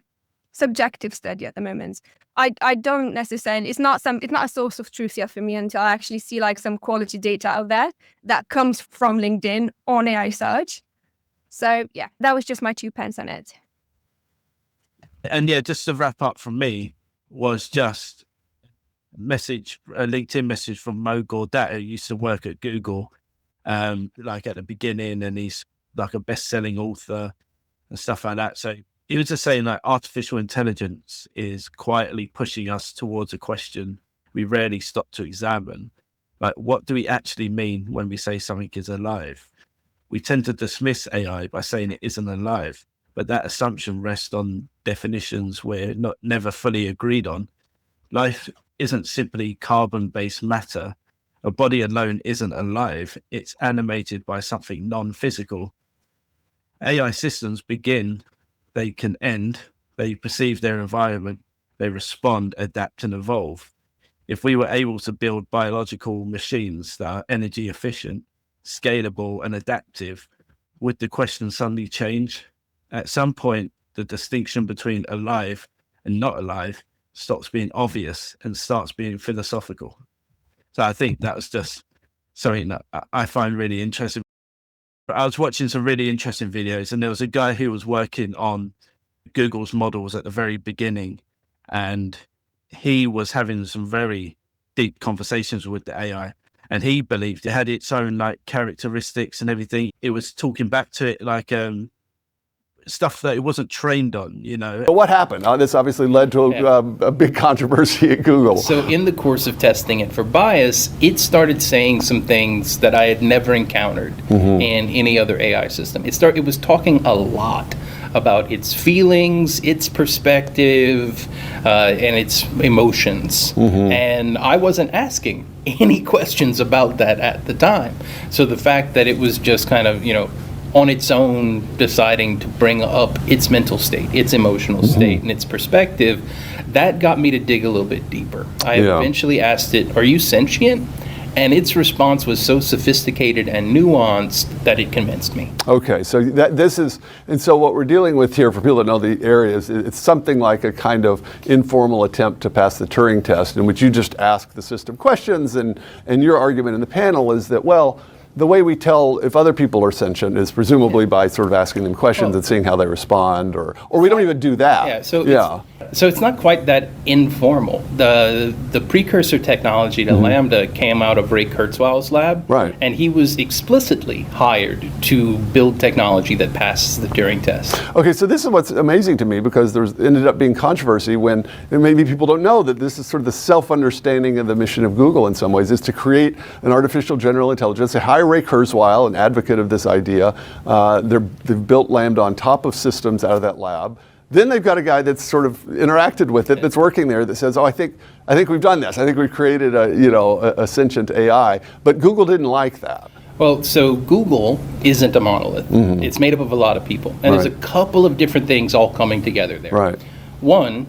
subjective study at the moment. I don't necessarily, it's not a source of truth yet for me until I actually see like some quality data out there that comes from LinkedIn on AI search. So yeah, that was just my 2 pence on it. And yeah, just to wrap up from me was just a LinkedIn message from Mo Gaudat, who used to work at Google, like at the beginning, and he's like a best-selling author and stuff like that. So he was just saying like artificial intelligence is quietly pushing us towards a question we rarely stop to examine. Like, what do we actually mean when we say something is alive? We tend to dismiss AI by saying it isn't alive, but that assumption rests on definitions we're never fully agreed on. Life isn't simply carbon-based matter. A body alone isn't alive. It's animated by something non-physical. AI systems begin, they can end, they perceive their environment, they respond, adapt, and evolve. If we were able to build biological machines that are energy efficient, scalable, and adaptive, would the question suddenly change? At some point, the distinction between alive and not alive stops being obvious and starts being philosophical. So I think that was just something that I find really interesting. I was watching some really interesting videos, and there was a guy who was working on Google's models at the very beginning, and he was having some very deep conversations with the AI, and he believed it had its own like characteristics and everything. It was talking back to it like stuff that it wasn't trained on, you know. But what happened? This obviously led to a big controversy at Google. So in the course of testing it for bias, it started saying some things that I had never encountered in any other AI system. It was talking a lot about its feelings, its perspective, and its emotions. And I wasn't asking any questions about that at the time. So the fact that it was just kind of, on its own deciding to bring up its mental state, its emotional state, and its perspective, that got me to dig a little bit deeper. I eventually asked it, "Are you sentient?" And its response was so sophisticated and nuanced that it convinced me. Okay, so so what we're dealing with here, for people that know the areas, it's something like a kind of informal attempt to pass the Turing test, in which you just ask the system questions, and your argument in the panel is that, well, the way we tell if other people are sentient is presumably by sort of asking them questions and seeing how they respond, or we don't even do that. So it's not quite that informal. The precursor technology to Lambda came out of Ray Kurzweil's lab, and he was explicitly hired to build technology that passes the Turing test. Okay, so this is what's amazing to me, because there ended up being controversy when, and maybe people don't know that this is sort of the self-understanding of the mission of Google in some ways, is to create an artificial general intelligence. They hire Ray Kurzweil, an advocate of this idea. They've built Lambda on top of systems out of that lab. Then they've got a guy that's sort of interacted with it, that's working there, that says, "Oh, I think we've done this. I think we've created a sentient AI." But Google didn't like that. Well, so Google isn't a monolith. It's made up of a lot of people, and there's a couple of different things all coming together there. One,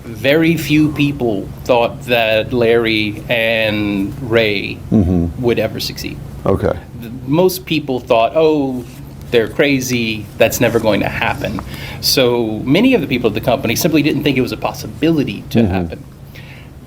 very few people thought that Larry and Ray would ever succeed. Okay. Most people thought, "Oh, they're crazy, that's never going to happen." So many of the people at the company simply didn't think it was a possibility to happen.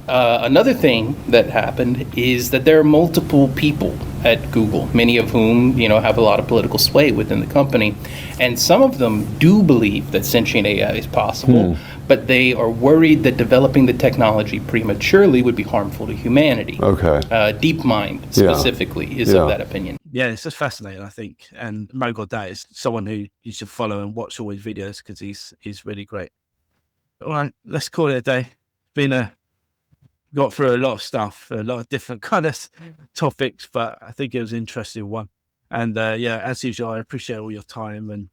Another thing that happened is that there are multiple people at Google, many of whom, have a lot of political sway within the company. And some of them do believe that sentient AI is possible, but they are worried that developing the technology prematurely would be harmful to humanity. Okay. DeepMind specifically is of that opinion. Yeah, it's just fascinating, I think. And Mo Gaudat is someone who you should follow and watch all his videos, because he's really great. All right, let's call it a day. Got through a lot of stuff, a lot of different kind of topics, but I think it was an interesting one. And as usual, I appreciate all your time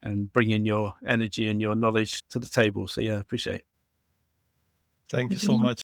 and bringing your energy and your knowledge to the table. So appreciate it. Thank you so much.